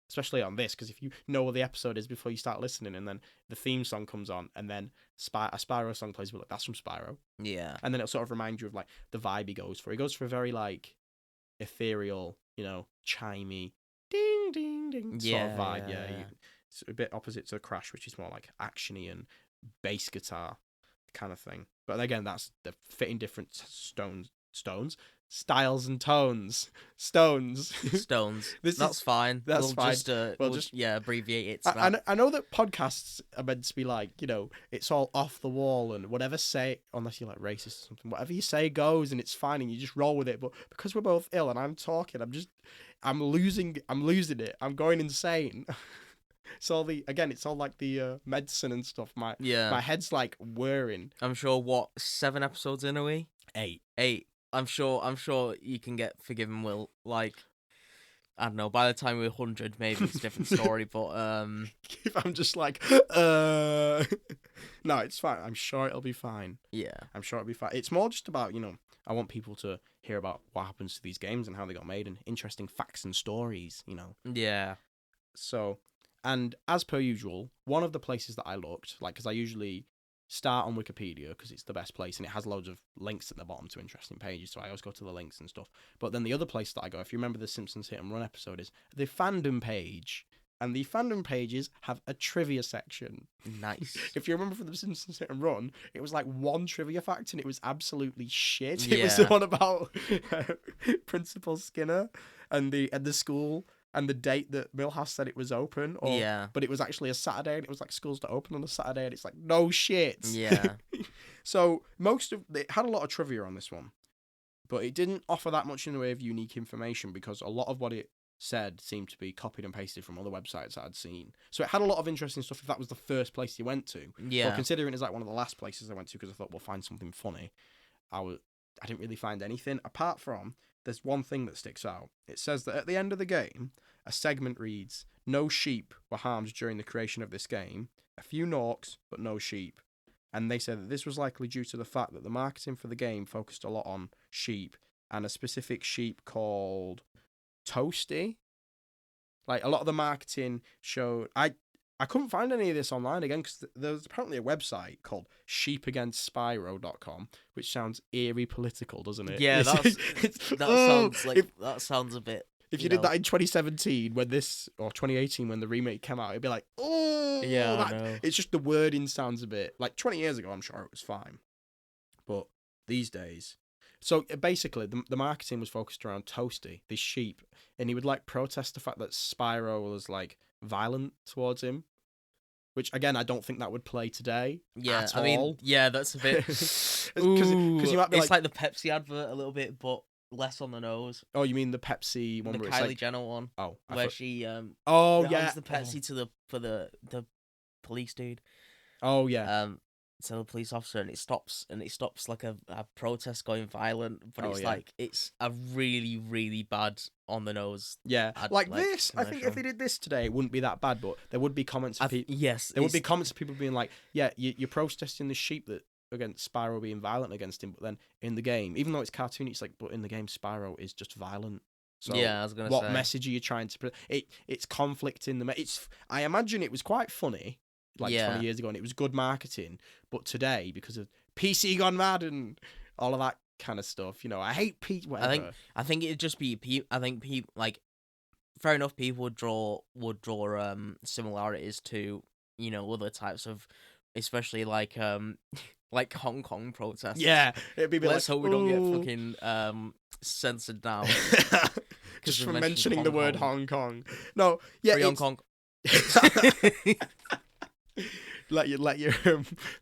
Especially on this, because if you know what the episode is before you start listening, and then the theme song comes on, and then a Spyro song plays, you're like, that's from Spyro. Yeah. And then it'll sort of remind you of like the vibe he goes for. He goes for a very like ethereal, chimey, ding, ding, ding sort of vibe. Yeah. It's a bit opposite to Crash, which is more like actiony and bass guitar kind of thing. But again, that's the fitting different styles and tones. Stones. That's fine. That's fine. We'll just abbreviate it to I know that podcasts are meant to be like, it's all off the wall and whatever say, unless you're like racist or something, whatever you say goes and it's fine and you just roll with it. But because we're both ill and I'm talking, I'm losing it. I'm going insane. It's all like the medicine and stuff. My head's like whirring. I'm sure 7 episodes in, are we? 8. I'm sure you can get forgiven, Will. Like, I don't know, by the time we're 100, maybe it's a different story, but if I'm just like no, it's fine. I'm sure it'll be fine. Yeah. I'm sure it'll be fine. It's more just about, I want people to hear about what happens to these games and how they got made and interesting facts and stories, Yeah. So, and as per usual, one of the places that I looked, like, because I usually start on Wikipedia because it's the best place and it has loads of links at the bottom to interesting pages, so I always go to the links and stuff. But then the other place that I go, if you remember the Simpsons Hit and Run episode, is the fandom page. And the fandom pages have a trivia section. Nice. If you remember from the Simpsons Hit and Run, it was like one trivia fact and it was absolutely shit. It was the one about Principal Skinner and the school and the date that Milhouse said it was open. But it was actually a Saturday and it was like schools to open on a Saturday and it's like, no shit. Yeah. So it had a lot of trivia on this one, but it didn't offer that much in the way of unique information because a lot of what it said seemed to be copied and pasted from other websites that I'd seen. So it had a lot of interesting stuff if that was the first place you went to. Yeah. But considering it's like one of the last places I went to because I thought we'll find something funny, I didn't really find anything apart from there's one thing that sticks out. It says that at the end of the game, a segment reads, "No sheep were harmed during the creation of this game. A few norks, but no sheep." And they said that this was likely due to the fact that the marketing for the game focused a lot on sheep and a specific sheep called Toasty. Like a lot of the marketing showed. I couldn't find any of this online again because there's apparently a website called sheepagainstspyro.com, which sounds eerie political, doesn't it? Yeah, that sounds a bit. If you did that in 2017 or 2018 when the remake came out, it'd be like, oh, yeah, I know. It's just the wording sounds a bit like 20 years ago. I'm sure it was fine, but these days. So basically, the marketing was focused around Toasty, this sheep, and he would like protest the fact that Spyro was like violent towards him, which again I don't think that would play today. Yeah, at all. That's a bit. Because you might be it's like the Pepsi advert a little bit, but less on the nose. Oh, you mean the Pepsi one? The where Kylie it's like... Jenner one. Oh, where she hands the Pepsi to the police dude. Oh yeah. tell a police officer, and it stops like a protest going violent, but Oh, it's yeah. like it's a really really bad on the nose. Yeah, like this. I think if commercial. they did this today, it wouldn't be that bad. But there would be comments of people. Yes, There would be comments of people being like, "Yeah, you're protesting the sheep that against Spyro being violent against him." But then in the game, even though it's cartoony, it's like, but in the game, Spyro is just violent. So yeah, I was gonna what say. message are you trying to? It's conflict in the. It's. I imagine it was quite funny, like Yeah. 20 years ago, and it was good marketing. But today, because of PC gone mad and all of that kind of stuff, I hate Pete. Whatever. I think it'd just be I think people like, fair enough. People would draw similarities to other types of, especially like like Hong Kong protests. Yeah, it'd be Let's like, hope we don't get "Ooh." fucking censored now. Just we from mentioned mentioning the Hong word Kong. Hong Kong. No, yeah, Free Hong it's... Kong. let your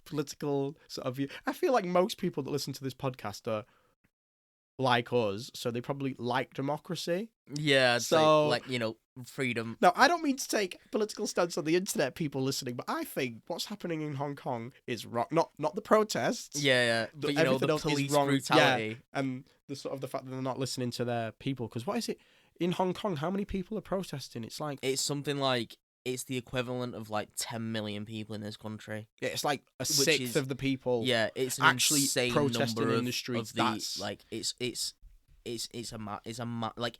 political sort of view. I feel like most people that listen to this podcast are like us, so they probably like democracy. Yeah, So- like freedom. Now, I don't mean to take a political stance on the internet, people listening, but I think what's happening in Hong Kong is wrong. Not the protests. Yeah, The- but everything the else is police wrong. brutality. And the sort of the fact that they're not listening to their people. Because what is it in Hong Kong? How many people are protesting? It's like It's something like it's the equivalent of like 10 million people in this country. it's like a Which sixth is- of the people. Yeah, it's an actually insane protesting number in the of streets. the That's- like it's like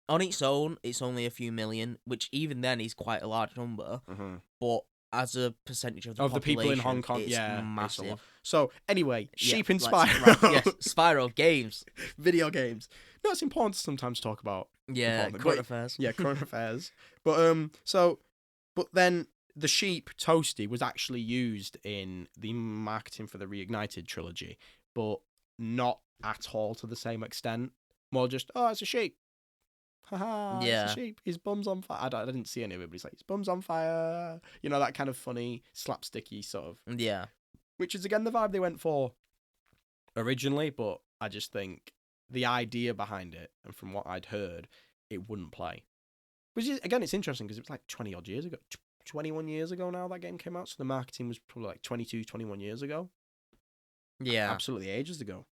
on its own it's only a few million, which even then is quite a large number. Mhm. But as a percentage of the Of the people in Hong population, Kong, it's yeah, it's a lot. massive. So anyway, Yeah, sheep in let's- Spyro. right, yes, Spyro games. Video games. No, it's important to sometimes talk about. Yeah, Important. current Wait, affairs. Yeah, current affairs. But but then the sheep Toasty was actually used in the marketing for the Reignited trilogy, but not at all to the same extent. More just, oh, it's a sheep. Haha, Yeah. it's a sheep. His bum's on fire. I didn't see any of it, but he's like, his bum's on fire. That kind of funny, slapsticky sort of. Yeah. Which is, again, the vibe they went for originally, but I just think the idea behind it, and from what I'd heard, it wouldn't play. Which is, again, it's interesting because it was like 20-odd years ago. 21 years ago now that game came out, so the marketing was probably like 22, 21 years ago. Yeah. Absolutely ages ago.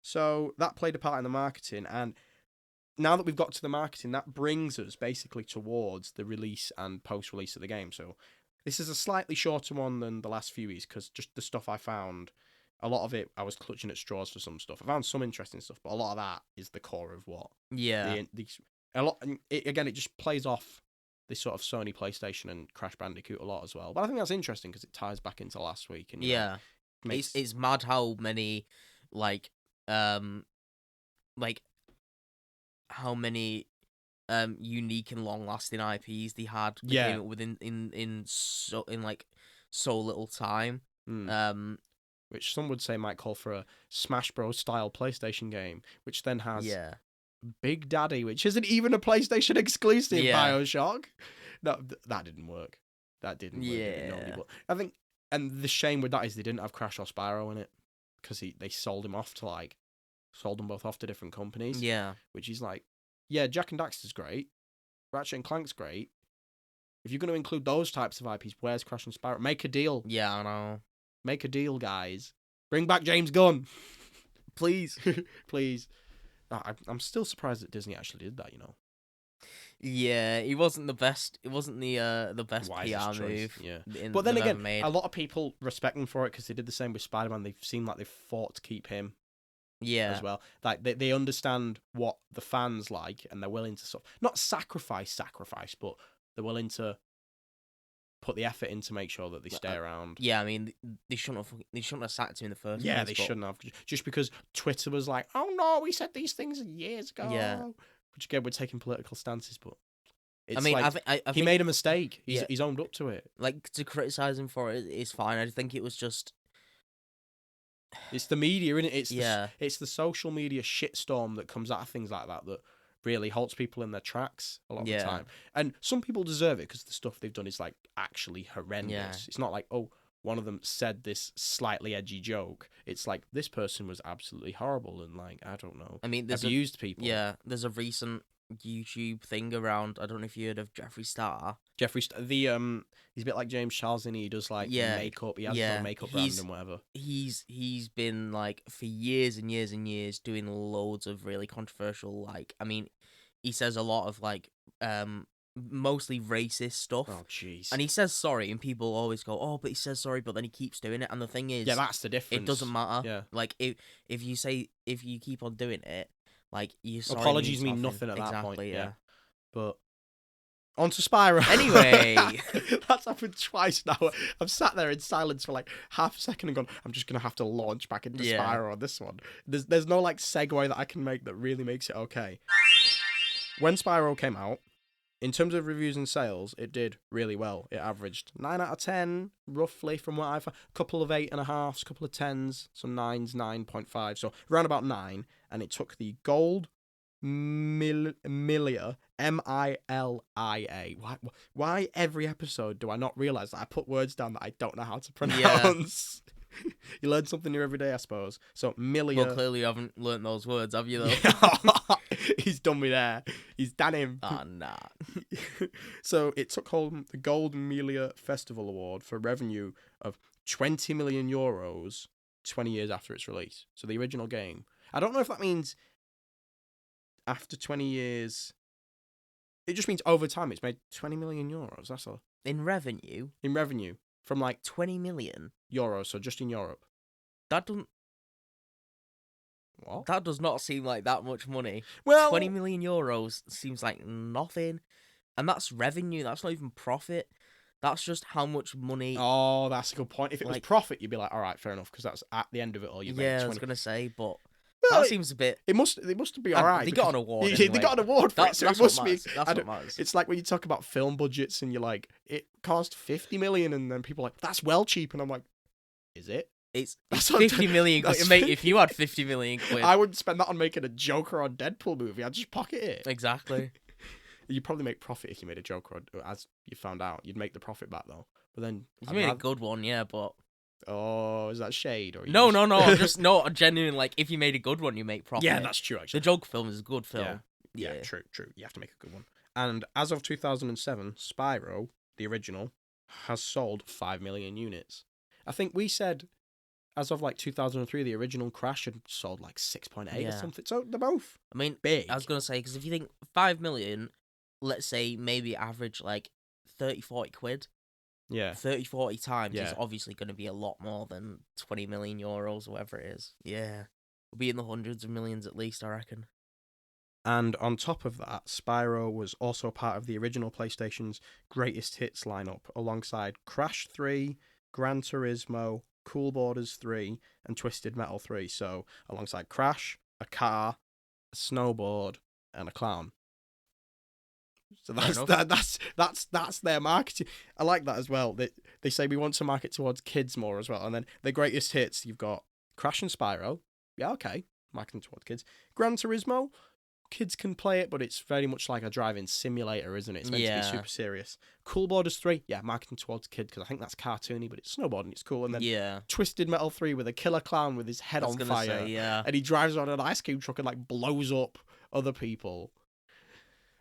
So that played a part in the marketing, and now that we've got to the marketing, that brings us basically towards the release and post-release of the game. So this is a slightly shorter one than the last few weeks, because just the stuff I found, a lot of it, I was clutching at straws for some stuff. I found some interesting stuff, but a lot of that is the core of what Yeah. it just plays off this sort of Sony PlayStation and Crash Bandicoot a lot as well. But I think that's interesting because it ties back into last week. And Yeah. makes... It's mad how many like how many unique and long lasting IPs they had that Yeah. came up within in like so little time. Which some would say might call for a Smash Bros. Style PlayStation game, which then has Yeah. Big Daddy, which isn't even a PlayStation exclusive. Yeah. BioShock. No, that didn't work. That didn't work. Did it? Yeah. But I think, and the shame with that is they didn't have Crash or Spyro in it because they sold them both off to different companies. Yeah. Which is like, yeah, Jack and Daxter's great, Ratchet and Clank's great. If you're going to include those types of IPs, where's Crash and Spyro? Make a deal. Yeah, I know. Make a deal, guys. Bring back James Gunn. Please. Please. I'm still surprised that Disney actually did that, Yeah, he wasn't the best. It wasn't the best Wisest PR choice, move. yeah. But then they've again, ever made. a lot of people respect them for it because they did the same with Spider-Man. They seem like they fought to keep him Yeah. as well. Like they understand what the fans like, and they're willing to sort of, not sacrifice, but they're willing to put the effort in to make sure that they stay around. Yeah, I mean, they shouldn't have sacked him in the first place. Yeah, they but- shouldn't have. Just because Twitter was like, oh no, we said these things years ago. Yeah. Which again, we're taking political stances, but it's I mean, like, I he think, made a mistake. Yeah. He's owned up to it. like, to criticize him for it is fine. I think it was just It's the media, isn't it? Yeah. It's the social media shitstorm that comes out of things like that really halts people in their tracks a lot of the Yeah. time. And some people deserve it because the stuff they've done is like actually horrendous. Yeah. It's not like, oh, one of them said this slightly edgy joke. It's like this person was absolutely horrible and like, I don't know, I mean, there's abused people. Yeah, there's a recent YouTube thing around. I don't know if you heard of Jeffree Star. He's a bit like James Charles, and he does like Yeah, makeup. He has his own makeup brand and whatever. He's been like for years and years and years doing loads of really controversial, like, I mean, he says a lot of like mostly racist stuff. Oh jeez. And he says sorry, and people always go, "Oh, but he says sorry," but then he keeps doing it. And the thing is, Yeah, that's the difference. it doesn't matter. Yeah. Like if you keep on doing it, like you sorry apologies means mean nothing at that exactly, point. Yeah. But on to Spyro. Anyway. That's happened twice now. I've sat there in silence for like half a second and gone, I'm just gonna have to launch back into Spyro on this one. There's no like segue that I can make that really makes it okay. When Spyro came out, in terms of reviews and sales, it did really well. It averaged 9 out of 10, roughly, from what I've... A couple of 8.5s, a couple of 10s, some 9s, 9.5. So around about 9. And it took the gold Milia, Milia. Why every episode do I not realise that I put words down that I don't know how to pronounce? Yeah. You learn something new every day, I suppose. So Milia... Well, clearly you haven't learnt those words, have you, though? He's done me there. He's done him. Ah, nah. So it took home the Gold Melia Festival Award for revenue of 20 million euros 20 years after its release. So the original game. I don't know if that means after 20 years. It just means over time it's made 20 million euros. That's all. In revenue? In revenue. From like 20 million? Euros, so just in Europe. That doesn't... What? That does not seem like that much money. Well, 20 million euros seems like nothing. And that's revenue. That's not even profit. That's just how much money... Oh, that's a good point. If it was profit, you'd be like, all right, fair enough, because that's at the end of it all. You yeah, 20... I was going to say, but well, that seems a bit... It must be all right. They got an award. They got an award for it, so it must be... That's what matters. It's like when you talk about film budgets and you're like, it cost 50 million, and then people are like, that's well cheap, and I'm like, is it? It's 50 million quid. Mate, if you had 50 million quid... I wouldn't spend that on making a Joker or Deadpool movie. I'd just pocket it. Exactly. You'd probably make profit if you made a Joker, or, as you found out. You'd make the profit back, though. But then... You made a good one, yeah, but... Oh, is that shade? Or No. I'm just not genuine. Like, if you made a good one, you make profit. Yeah, that's true, actually. The Joker film is a good film. Yeah, true. You have to make a good one. And as of 2007, Spyro, the original, has sold 5 million units. I think we said... As of like 2003, the original Crash had sold like 6.8 or something. So they're both big. I was going to say, because if you think 5 million, let's say maybe average like 30, 40 quid. Yeah. 30, 40 times is obviously going to be a lot more than 20 million euros or whatever it is. Yeah. We'll be in the hundreds of millions at least, I reckon. And on top of that, Spyro was also part of the original PlayStation's greatest hits lineup, alongside Crash 3, Gran Turismo, Cool Borders 3, and Twisted Metal 3. So, alongside Crash, a car, a snowboard, and a clown. So that's their marketing. I like that as well. They say we want to market towards kids more as well. And then the greatest hits, you've got Crash and Spyro. Yeah, okay. Marketing towards kids. Gran Turismo, kids can play it, but it's very much like a driving simulator, isn't it? It's meant to be super serious. Cool Borders 3, yeah, marketing towards kids, because I think that's cartoony, but it's snowboarding, it's cool. And then Twisted Metal 3 with a killer clown with his head on fire. And he drives around an ice cream truck and like blows up other people.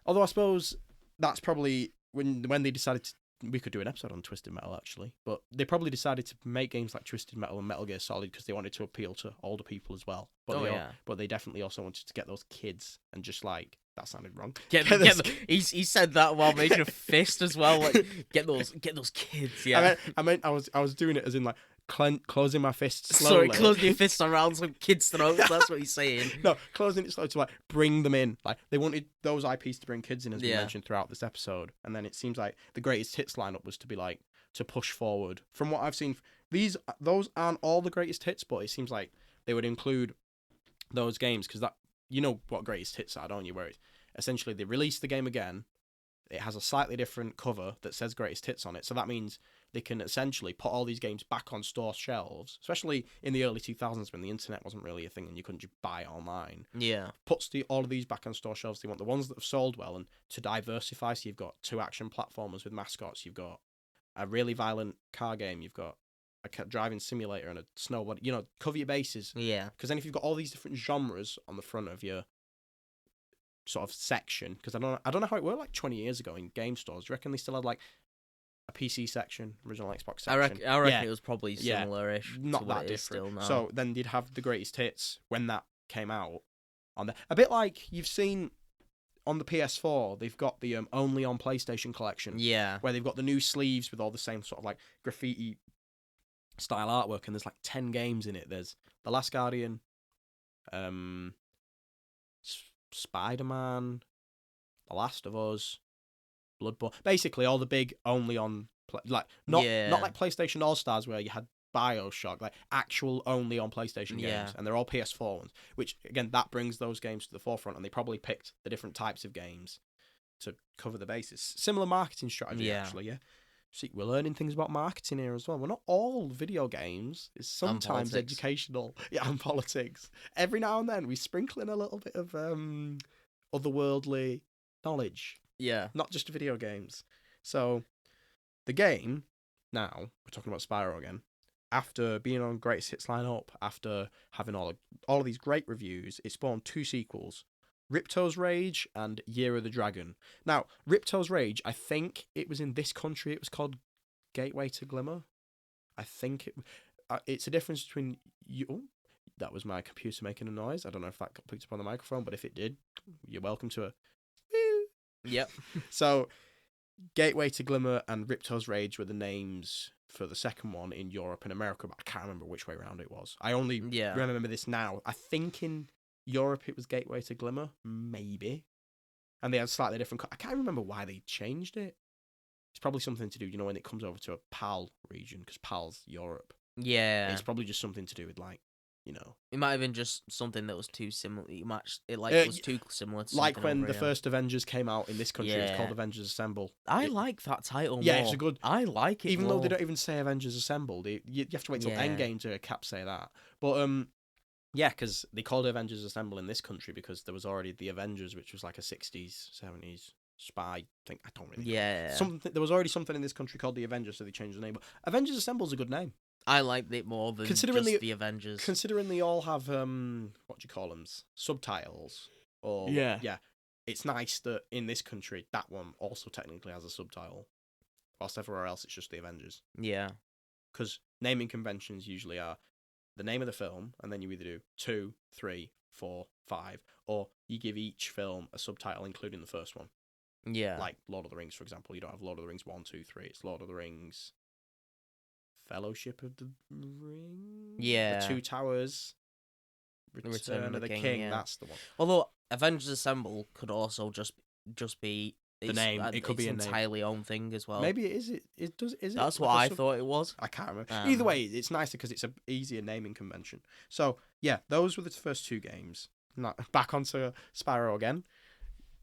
Although I suppose that's probably when they decided to... We could do an episode on Twisted Metal, actually. But they probably decided to make games like Twisted Metal and Metal Gear Solid because they wanted to appeal to older people as well. But but they definitely also wanted to get those kids and just like... That sounded wrong. He said that while making a fist as well. Like, get those kids, yeah. I meant I was doing it as in like... closing my fists slowly. Sorry, closing your fists around some kids' throats. That's what he's saying. No, closing it slowly to like bring them in. Like they wanted those IPs to bring kids in, as we mentioned throughout this episode. And then it seems like the greatest hits lineup was to be like to push forward. From what I've seen, those aren't all the greatest hits, but it seems like they would include those games because that you know what greatest hits are, don't you? Where it's essentially they release the game again. It has a slightly different cover that says greatest hits on it. So that means they can essentially put all these games back on store shelves, especially in the early 2000s when the internet wasn't really a thing and you couldn't just buy it online. Yeah. Puts all of these back on store shelves. They want the ones that have sold well and to diversify. So you've got 2 action platformers with mascots. You've got a really violent car game. You've got a driving simulator and a snowboard. You know, cover your bases. Yeah. Because then if you've got all these different genres on the front of your sort of section, because I don't know how it worked like 20 years ago in game stores. Do you reckon they still had like a PC section, original Xbox section? I reckon Yeah, it was probably similar-ish to not what that it is different. still now. So then you'd have the greatest hits when that came out on there. A bit like you've seen on the PS4, they've got the only on PlayStation collection. Yeah. Where they've got the new sleeves with all the same sort of like graffiti style artwork, and there's like 10 games in it. There's The Last Guardian, Spider-Man, The Last of Us, Bloodborne. Basically, all the big only on not like PlayStation All Stars where you had BioShock, like actual only on PlayStation games, and they're all PS4 ones. Which again, that brings those games to the forefront, and they probably picked the different types of games to cover the basis. Similar marketing strategy, actually. Yeah. See, we're learning things about marketing here as well. We're not all video games. It's sometimes educational. Yeah, and politics. Every now and then we sprinkle in a little bit of otherworldly knowledge. Yeah. Not just video games. So, the game, now, we're talking about Spyro again, after being on Greatest Hits lineup, after having all of these great reviews, it spawned 2 sequels. Ripto's Rage and Year of the Dragon. Now, Ripto's Rage, I think it was in this country, it was called Gateway to Glimmer. I think it's a difference between you. Oh, that was my computer making a noise. I don't know if that got picked up on the microphone, but if it did, you're welcome to a. Yep. So, Gateway to Glimmer and Ripto's Rage were the names for the second one in Europe and America, but I can't remember which way around it was. I only remember this now. I think in Europe it was Gateway to Glimmer, maybe. And they had slightly different... I can't remember why they changed it. It's probably something to do, when it comes over to a PAL region, because PAL's Europe. Yeah. It's probably just something to do with, It might have been just something that was too similar. Was too similar to like when the first Avengers came out in this country, it was called Avengers Assemble. I like that title more. Yeah, it's a good... I like it even more. though they don't even say Avengers Assemble. You have to wait till Endgame to cap say that. But, yeah, because they called it Avengers Assemble in this country because there was already the Avengers, which was like a 60s, 70s spy thing. I don't really know. There was already something in this country called the Avengers, so they changed the name. But Avengers Assemble is a good name. I liked it more than just the Avengers. Considering they all have, what do you call them? Subtitles. Or, it's nice that in this country, that one also technically has a subtitle. Whilst everywhere else, it's just the Avengers. Yeah. Because naming conventions usually are the name of the film, and then you either do 2, 3, 4, 5, or you give each film a subtitle, including the first one. Yeah. Like Lord of the Rings, for example. You don't have Lord of the Rings 1, 2, 3. It's Lord of the Rings Fellowship of the Ring? Yeah. The Two Towers. Return of the King. Yeah. That's the one. Although Avengers Assemble could also just be the name. It could be an entirely own thing as well. Maybe it is. It does. Is it? That's what I thought it was. I can't remember. Either way, it's nicer because it's an easier naming convention. So yeah, those were the first 2 games. Now back onto Spyro again.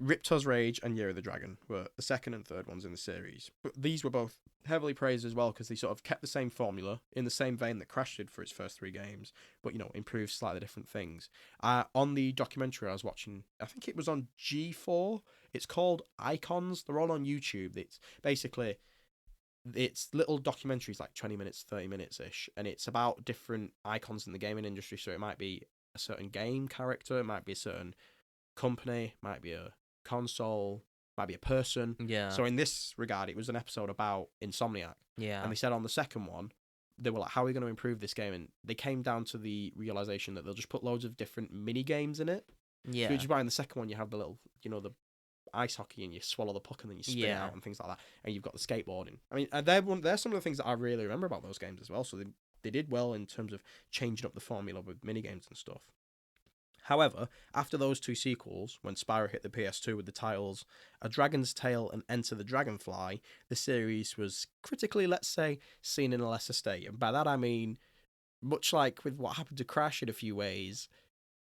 Ripto's Rage and Year of the Dragon were the second and third ones in the series. But these were both heavily praised as well because they sort of kept the same formula in the same vein that Crash did for its first 3 games, but, improved slightly different things. On the documentary I was watching, I think it was on G4, it's called Icons. They're all on YouTube. It's basically... it's little documentaries, like 20 minutes, 30 minutes-ish, and it's about different icons in the gaming industry. So it might be a certain game character, it might be a certain company, might be a console, might be a person. Yeah. So in this regard, it was an episode about Insomniac. Yeah. And they said on the second one, they were like, how are we going to improve this game? And they came down to the realization that they'll just put loads of different mini games in it. Yeah. Which is why in the second one, you have the little, the ice hockey and you swallow the puck and then you spin out and things like that. And you've got the skateboarding. I mean, they're some of the things that I really remember about those games as well. So they did well in terms of changing up the formula with mini games and stuff. However, after those 2 sequels, when Spyro hit the PS2 with the titles A Dragon's Tale and Enter the Dragonfly, the series was critically, let's say, seen in a lesser state. And by that I mean, much like with what happened to Crash in a few ways,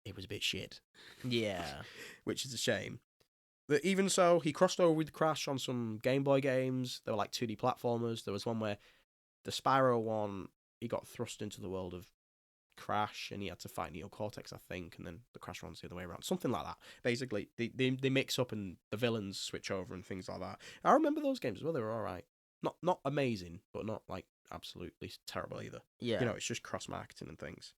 it was a bit shit. Yeah. Which is a shame. But even so, he crossed over with Crash on some Game Boy games. They were like 2D platformers. There was one where the Spyro one, he got thrust into the world of Crash and he had to fight Neo Cortex, I think, and then the Crash one's the other way around, something like that. Basically, they mix up and the villains switch over and things like that. I remember those games as well. They were all right, not amazing, but not like absolutely terrible either. Yeah, it's just cross marketing and things.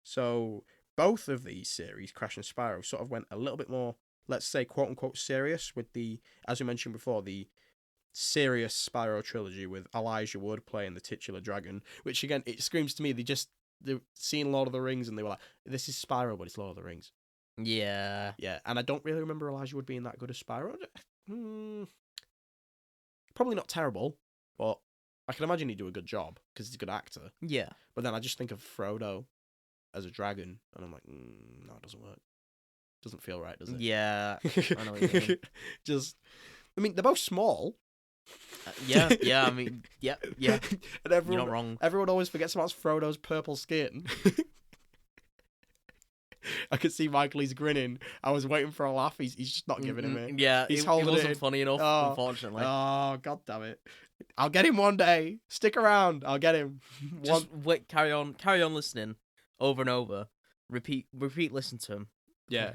So both of these series, Crash and Spyro, sort of went a little bit more let's say, quote unquote, serious with the, as we mentioned before, the serious Spyro trilogy with Elijah Wood playing the titular dragon, which again, it screams to me they've seen Lord of the Rings and they were like, this is Spyro, but it's Lord of the Rings. Yeah. Yeah, and I don't really remember Elijah Wood being that good as Spyro. Probably not terrible, but I can imagine he'd do a good job because he's a good actor. Yeah. But then I just think of Frodo as a dragon, and I'm like, no, it doesn't work. Doesn't feel right, does it? Yeah. I know what you mean. Just, I mean, they're both small. Yeah. I mean, yeah. And everyone, You're not wrong. Everyone always forgets about Frodo's purple skin. I could see Michael, he's grinning. I was waiting for a laugh. He's just not giving him it. Yeah, he's it holding wasn't it. funny enough, unfortunately. Oh, god damn it. I'll get him one day. Stick around. I'll get him. Just wait, carry on listening over and over. Repeat, listen to him. Yeah.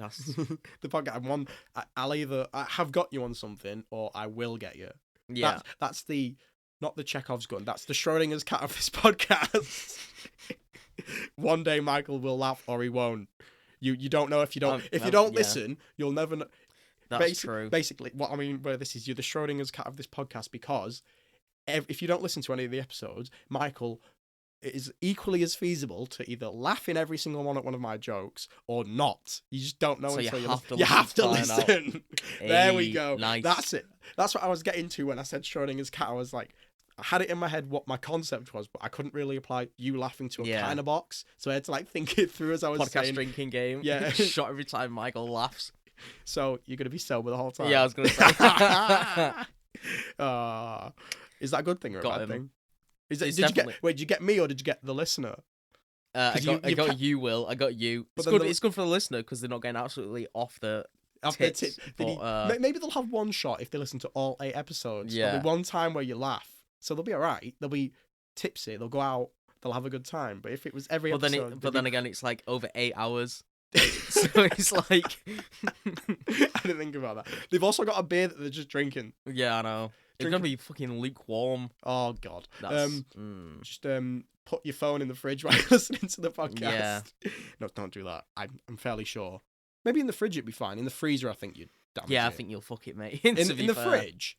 The podcast. I have got you on something, or I will get you. Yeah. That's the, not the Chekhov's gun. That's the Schrodinger's cat of this podcast. One day Michael will laugh or he won't. You don't know if you don't. If you don't listen, you'll never know. That's true. Basically, what I mean by this is you're the Schrodinger's cat of this podcast because if you don't listen to any of the episodes, Michael, it is equally as feasible to either laugh in every single one at one of my jokes or not. You just don't know until you have to listen. There we go. Nice. That's it. That's what I was getting to when I said Schrodinger's cat. I was like, I had it in my head what my concept was, but I couldn't really apply you laughing to a kind of box. So I had to like think it through as I was saying. Podcast drinking game. Yeah. Shot every time Michael laughs. So you're going to be sober the whole time? Yeah, I was going to say. Is that a good thing or a bad thing? Did you get me or did you get the listener? I got you, Will. I got you. It's good for the listener because they're not getting absolutely off the tits. Maybe they'll have one shot if they listen to all 8 episodes. Yeah. There'll be one time where you laugh. So they'll be all right. They'll be tipsy. They'll go out. They'll have a good time. But if it was every episode... Then again, it's like over 8 hours. So it's like... I didn't think about that. They've also got a beer that they're just drinking. Yeah, I know. It's going to be fucking lukewarm. Oh, God. That's... Just put your phone in the fridge while you're listening to the podcast. Yeah. No, don't do that. I'm fairly sure. Maybe in the fridge it'd be fine. In the freezer, I think you'd damage it. Yeah, I think you'll fuck it, mate. In the fridge?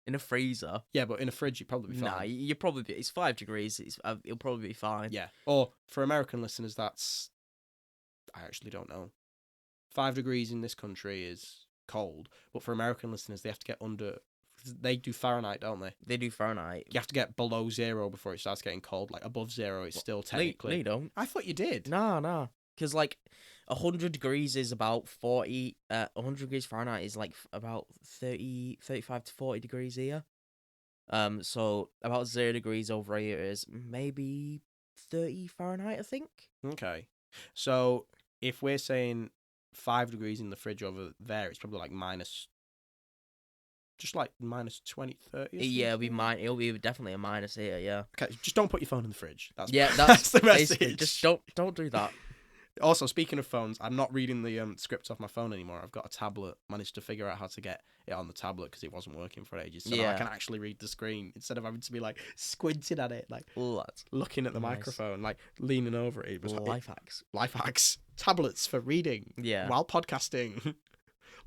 In a freezer. Yeah, but in a fridge you'd probably be fine. Nah, you probably be... It's 5 degrees. It'll probably be fine. Yeah. Or, for American listeners, that's... I actually don't know. 5 degrees in this country is cold. But for American listeners, they have to get under... They do Fahrenheit, don't they? They do Fahrenheit. You have to get below 0 before it starts getting cold. Like, above 0, it's still technically... No, you don't. I thought you did. No. Because, like, 100 degrees is about 40... 100 degrees Fahrenheit is, like, about 35 to 40 degrees here. So, about 0 degrees over here is maybe 30 Fahrenheit, I think. Okay. So, if we're saying 5 degrees in the fridge over there, it's probably, like, minus... Just like minus 20, 30? Yeah, it'll be definitely a minus here, yeah. Okay, just don't put your phone in the fridge. That's the message. Just don't do that. Also, speaking of phones, I'm not reading the script off my phone anymore. I've got a tablet. Managed to figure out how to get it on the tablet because it wasn't working for ages. So now I can actually read the screen instead of having to be like squinting at it, like looking at the microphone, like leaning over it. It was life hacks. Life hacks. Tablets for reading. Yeah. While podcasting.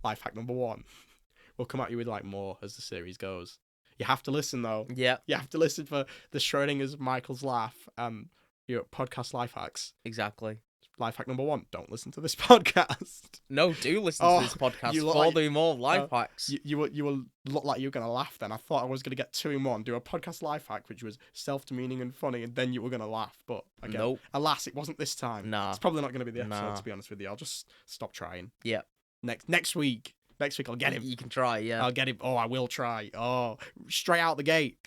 Life hack number 1. We'll come at you with like more as the series goes. You have to listen though. Yeah. You have to listen for the Schrodinger's Michael's laugh. Your podcast life hacks. Exactly. Life hack number 1: don't listen to this podcast. No, do listen to this podcast. We'll do more life hacks. You will look like you're gonna laugh. Then I thought I was gonna get 2 in 1. Do a podcast life hack, which was self-demeaning and funny, and then you were gonna laugh. But again, nope. Alas, it wasn't this time. Nah. It's probably not gonna be the episode. To be honest with you, I'll just stop trying. Yeah. Next week. Next week I'll get him. You can try, yeah. I'll get him. Oh, I will try. Oh, straight out the gate.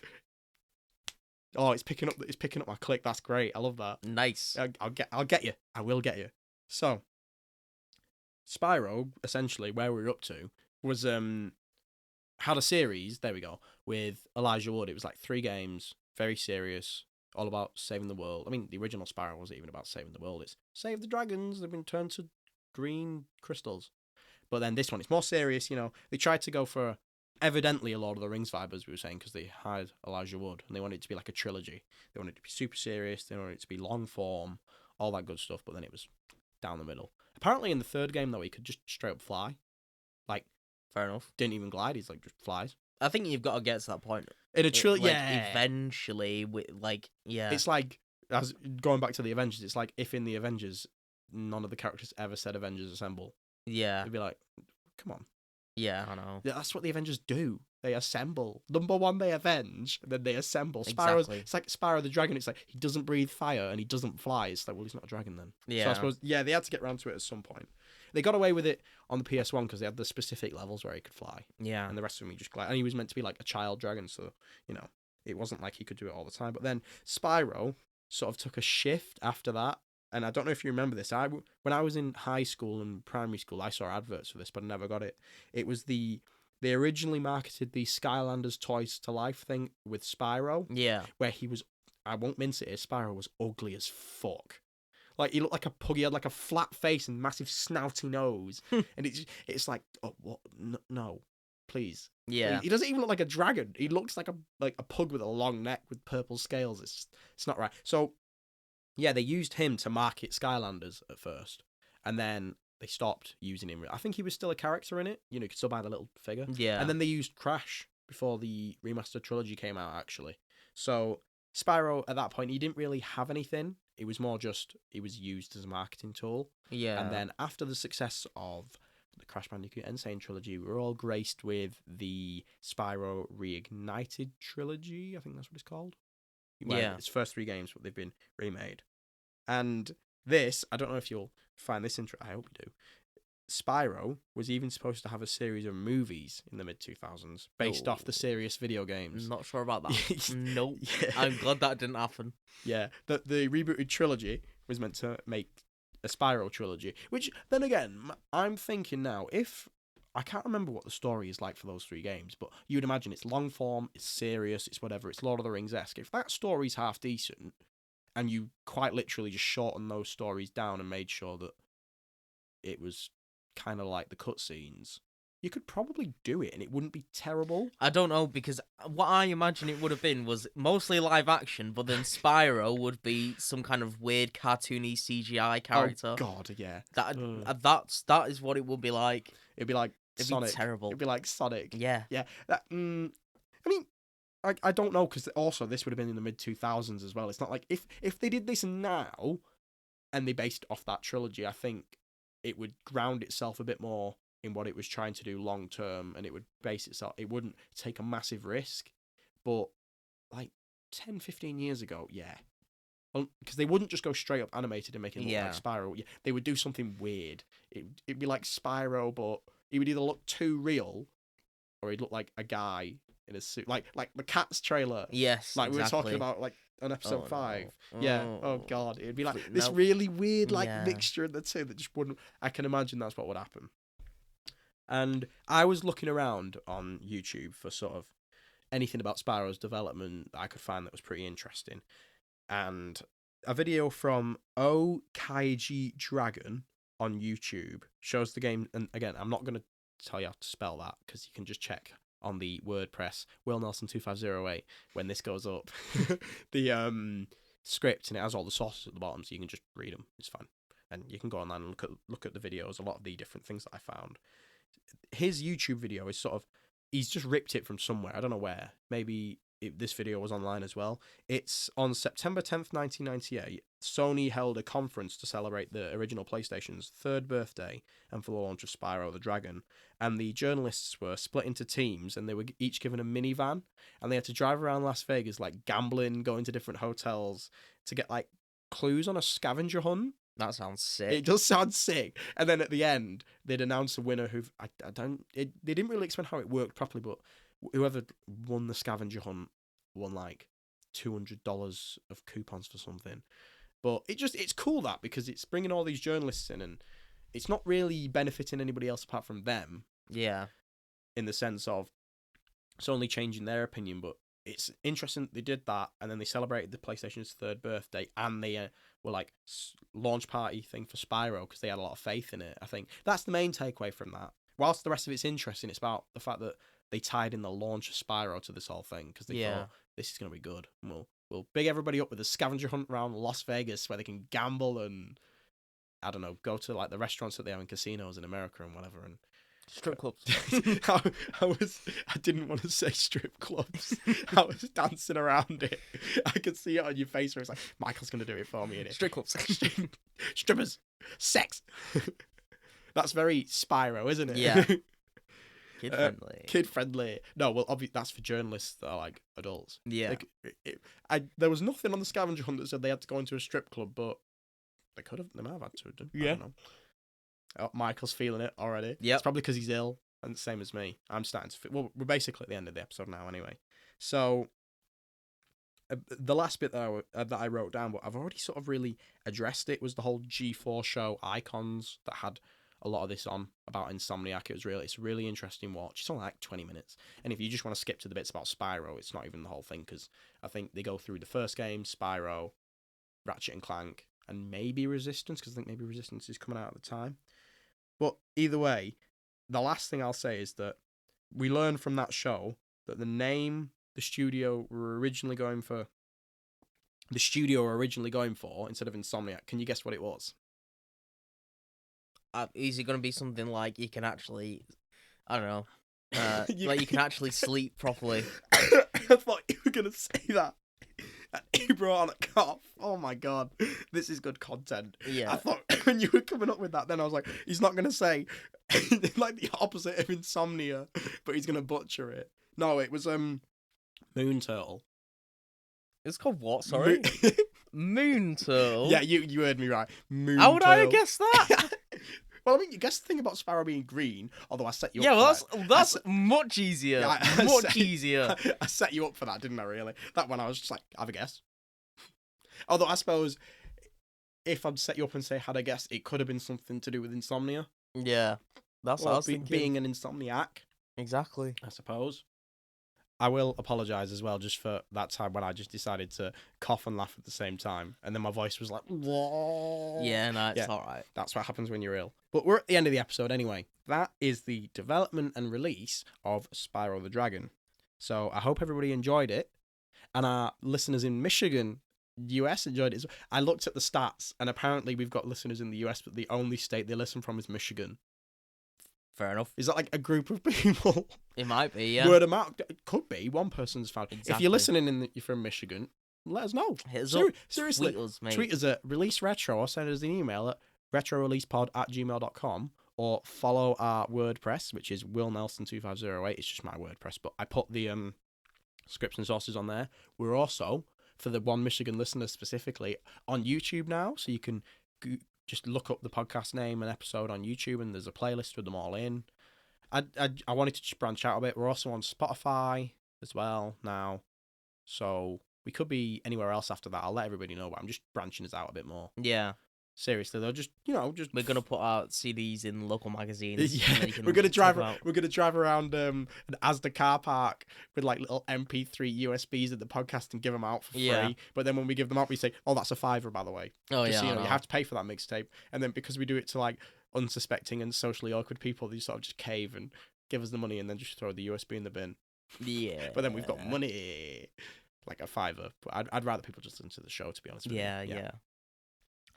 Oh, it's picking up my click. That's great. I love that. Nice. I'll get you. I will get you. So, Spyro, essentially, where we were up to was had a series. There we go, with Elijah Wood. It was like 3 games, very serious, all about saving the world. I mean, the original Spyro wasn't even about saving the world. It's save the dragons. They've been turned to green crystals. But then this one, it's more serious, you know. They tried to go for, evidently, a Lord of the Rings vibe, as we were saying, because they hired Elijah Wood, and they wanted it to be like a trilogy. They wanted it to be super serious, they wanted it to be long form, all that good stuff, but then it was down the middle. Apparently in the 3rd game, though, he could just straight up fly. Like, Fair enough. didn't even glide. He's like just flies. I think you've got to get to that point. In a trilogy, Eventually, yeah. It's like, as going back to the Avengers, it's like if in the Avengers, none of the characters ever said Avengers Assemble. Yeah. It'd be like, come on. Yeah, I know. Yeah, that's what the Avengers do. They assemble. Number one, they avenge, and then they assemble. Exactly. It's like Spyro the Dragon. It's like he doesn't breathe fire and he doesn't fly. It's like, well, he's not a dragon then. Yeah. So I suppose, they had to get around to it at some point. They got away with it on the PS1 because they had the specific levels where he could fly. Yeah. And the rest of them he just glide. And he was meant to be like a child dragon, so, it wasn't like he could do it all the time. But then Spyro sort of took a shift after that. And I don't know if you remember this. When I was in high school and primary school, I saw adverts for this, but I never got it. It was they originally marketed the Skylanders Toys to Life thing with Spyro. Yeah. Where he was, I won't mince it here, Spyro was ugly as fuck. Like, he looked like a pug. He had like a flat face and massive snouty nose. And it's like, oh, what? No, please. Yeah. He doesn't even look like a dragon. He looks like a pug with a long neck with purple scales. It's not right. So, yeah, they used him to market Skylanders at first, and then they stopped using him. I think he was still a character in it. You could still buy the little figure. Yeah. And then they used Crash before the remastered trilogy came out, actually. So Spyro, at that point, he didn't really have anything. It was more just, he was used as a marketing tool. Yeah. And then after the success of the Crash Bandicoot Insane trilogy, we were all graced with the Spyro Reignited trilogy. I think that's what it's called. Yeah. Its first 3 games, but they've been remade. And this, I don't know if you'll find this interesting. I hope you do. Spyro was even supposed to have a series of movies in the mid-2000s based off the serious video games. Not sure about that. Nope. Yeah. I'm glad that didn't happen. Yeah. The rebooted trilogy was meant to make a Spyro trilogy, which, then again, I'm thinking now, I can't remember what the story is like for those 3 games, but you'd imagine it's long form, it's serious, it's whatever, it's Lord of the Rings-esque. If that story's half decent, and you quite literally just shortened those stories down and made sure that it was kind of like the cutscenes, you could probably do it and it wouldn't be terrible. I don't know, because what I imagine it would have been was mostly live action, but then Spyro would be some kind of weird cartoony CGI character. Oh God, yeah. That is what it would be like. It'd be like Sonic. Be terrible. It'd be like Sonic. Yeah. Yeah. I mean, I don't know, because also this would have been in the mid-2000s as well. It's not like if they did this now and they based it off that trilogy, I think it would ground itself a bit more in what it was trying to do long term, and it would base itself, it wouldn't take a massive risk. But like 10, 15 years ago, yeah. Well, because they wouldn't just go straight up animated and make it look like Spyro. Yeah, they would do something weird. It'd be like Spyro, but he would either look too real or he'd look like a guy in a suit, like the Cats trailer. Yes, like exactly. we were talking about, like on episode 5. No. Yeah. Oh God, it'd be like this really weird, like mixture of the two that just wouldn't. I can imagine that's what would happen. And I was looking around on YouTube for sort of anything about Spyro's development that I could find that was pretty interesting, and a video from O Kaiji Dragon on YouTube shows the game. And again, I'm not going to tell you how to spell that, because you can just check on the WordPress Will Nelson 2508 when this goes up the script, and it has all the sources at the bottom, so you can just read them. It's fine, and you can go online and look at the videos. A lot of the different things that I found. His YouTube video is sort of, he's just ripped it from somewhere. I don't know where. Maybe this video was online as well. It's on September 10th, 1998. Sony held a conference to celebrate the original PlayStation's 3rd birthday and for the launch of Spyro the Dragon. And the journalists were split into teams, and they were each given a minivan, and they had to drive around Las Vegas, like gambling, going to different hotels to get like clues on a scavenger hunt. That sounds sick. It does sound sick. And then at the end, they'd announce a winner who they didn't really explain how it worked properly, but whoever won the scavenger hunt won like $200 of coupons for something. But it's cool that, because it's bringing all these journalists in, and it's not really benefiting anybody else apart from them. Yeah. In the sense of it's only changing their opinion, but it's interesting that they did that, and then they celebrated the PlayStation's 3rd birthday, and they were like launch party thing for Spyro, because they had a lot of faith in it. I think that's the main takeaway from that. Whilst the rest of it's interesting, it's about the fact that they tied in the launch of Spyro to this whole thing, because they thought this is going to be good. And we'll big everybody up with a scavenger hunt around Las Vegas where they can gamble and, I don't know, go to like the restaurants that they have in casinos in America and whatever. And Strip clubs. I didn't want to say strip clubs. I was dancing around it. I could see it on your face where it's like, Michael's going to do it for me, innit? Strip clubs. Strippers. Sex. That's very Spyro, isn't it? Yeah. Kid friendly. Kid friendly. No, well, obviously that's for journalists that are like adults. Yeah. There was nothing on the scavenger hunt that said they had to go into a strip club, but they could have. They might have had to have done. Yeah. I don't know. Oh, Michael's feeling it already. Yep. It's probably because he's ill, and the same as me. I'm starting to feel. Well, we're basically at the end of the episode now, anyway. So, the last bit that I wrote down, but I've already sort of really addressed it, was the whole G4 show Icons that had a lot of this on about Insomniac. It's a really interesting watch. It's only like 20 minutes, and if you just want to skip to the bits about Spyro, it's not even the whole thing, because I think they go through the first game, Spyro, Ratchet and Clank, and maybe Resistance, because I think maybe Resistance is coming out at the time. But either way, the last thing I'll say is that we learned from that show that the name the studio were originally going for, instead of Insomniac, can you guess what it was? Is it going to be something like you can actually, I don't know, like you can actually sleep properly? I thought you were going to say that. He brought on a cough. Oh my god, this is good content. Yeah. I thought when you were coming up with that, then I was like, he's not going to say like the opposite of Insomnia, but he's going to butcher it. No, it was Moon Turtle. It's called what? Sorry, Moon Turtle. Yeah, you heard me right. Moon How would Turtle. I have guessed that? Well, I mean, you guessed the thing about Sparrow being green, although I set you up Yeah, for well, that. that's much easier. Yeah, Much easier. I set you up for that, didn't I, really? That one, I was just like, have a guess. Although, I suppose, if I'd set you up and say, had a guess, it could have been something to do with insomnia. Yeah, that's what I was thinking. Being an insomniac. Exactly. I suppose. I will apologise as well, just for that time when I just decided to cough and laugh at the same time, and then my voice was like, whoa. Yeah, no, it's alright. That's what happens when you're ill. But we're at the end of the episode anyway. That is the development and release of Spyro the Dragon. So I hope everybody enjoyed it, and our listeners in Michigan, US, enjoyed it. I looked at the stats, and apparently we've got listeners in the US, but the only state they listen from is Michigan. Fair enough. Is that like a group of people? It might be, yeah. Word of mouth. It could be. One person's found. Exactly. If you're listening you're from Michigan, let us know. Hit us up. Seriously. Tweet us, mate. Tweet us at Release Retro or send us an email at retroreleasepod@gmail.com or follow our WordPress, which is willnelson2508. It's just my WordPress, but I put the scripts and sources on there. We're also, for the one Michigan listener specifically, on YouTube now, so you can just look up the podcast name and episode on YouTube, and there's a playlist with them all in. I wanted to just branch out a bit. We're also on Spotify as well now, so we could be anywhere else after that. I'll let everybody know, but I'm just branching us out a bit more. Yeah. Seriously, they'll just we're gonna put out CDs in local magazines. Yeah, we're gonna drive around an Asda car park with like little MP3 USBs at the podcast and give them out for free. Yeah. But then when we give them out, we say, "Oh, that's a $5, by the way." Oh Just yeah. so you have to pay for that mixtape. And then because we do it to like unsuspecting and socially awkward people, they sort of just cave and give us the money and then just throw the USB in the bin. Yeah. But then we've got money, like a $5. But I'd rather people just listen to the show, to be honest with you. Yeah.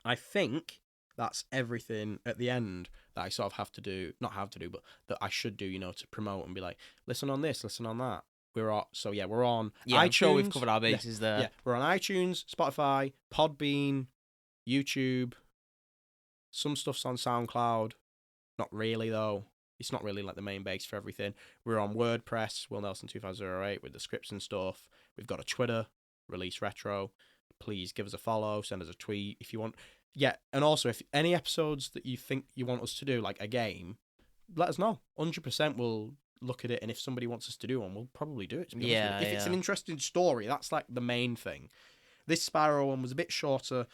I think that's everything at the end that I sort of but that I should do, to promote and be like, listen on this, listen on that. We're on Yeah, iTunes. I'm sure we've covered our bases there. Yeah, we're on iTunes, Spotify, Podbean, YouTube. Some stuff's on SoundCloud. Not really, though. It's not really like the main base for everything. We're on WordPress, willnelson2508, with the scripts and stuff. We've got a Twitter, Release Retro. Please give us a follow, send us a tweet if you want. Yeah, and also, if any episodes that you think you want us to do, like a game, let us know. 100% we'll look at it, and if somebody wants us to do one, we'll probably do it. To be honest with you. If it's an interesting story, that's like the main thing. This Spyro one was a bit shorter,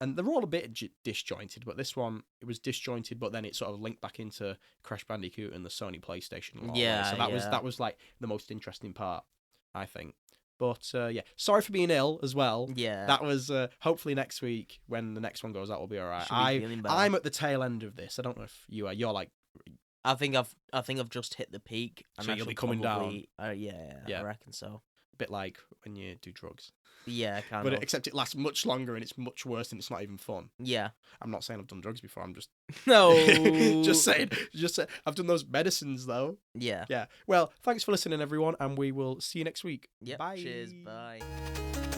and they're all a bit disjointed, but this one, it was disjointed, but then it sort of linked back into Crash Bandicoot and the Sony PlayStation. So that was like the most interesting part, I think. But, sorry for being ill as well. Yeah. That was, hopefully next week, when the next one goes out, we'll be all right. I'm at the tail end of this. I don't know if you are. You're like... I think I've just hit the peak. So you'll be coming down. Yeah, I reckon so. bit like when you do drugs. Yeah, kind But of. except it lasts much longer and it's much worse and it's not even fun. Yeah. I'm not saying I've done drugs before. I'm just No. just saying. I've done those medicines though. Yeah. Yeah. Well, thanks for listening, everyone, and we will see you next week. Yep. Bye. Cheers. Bye.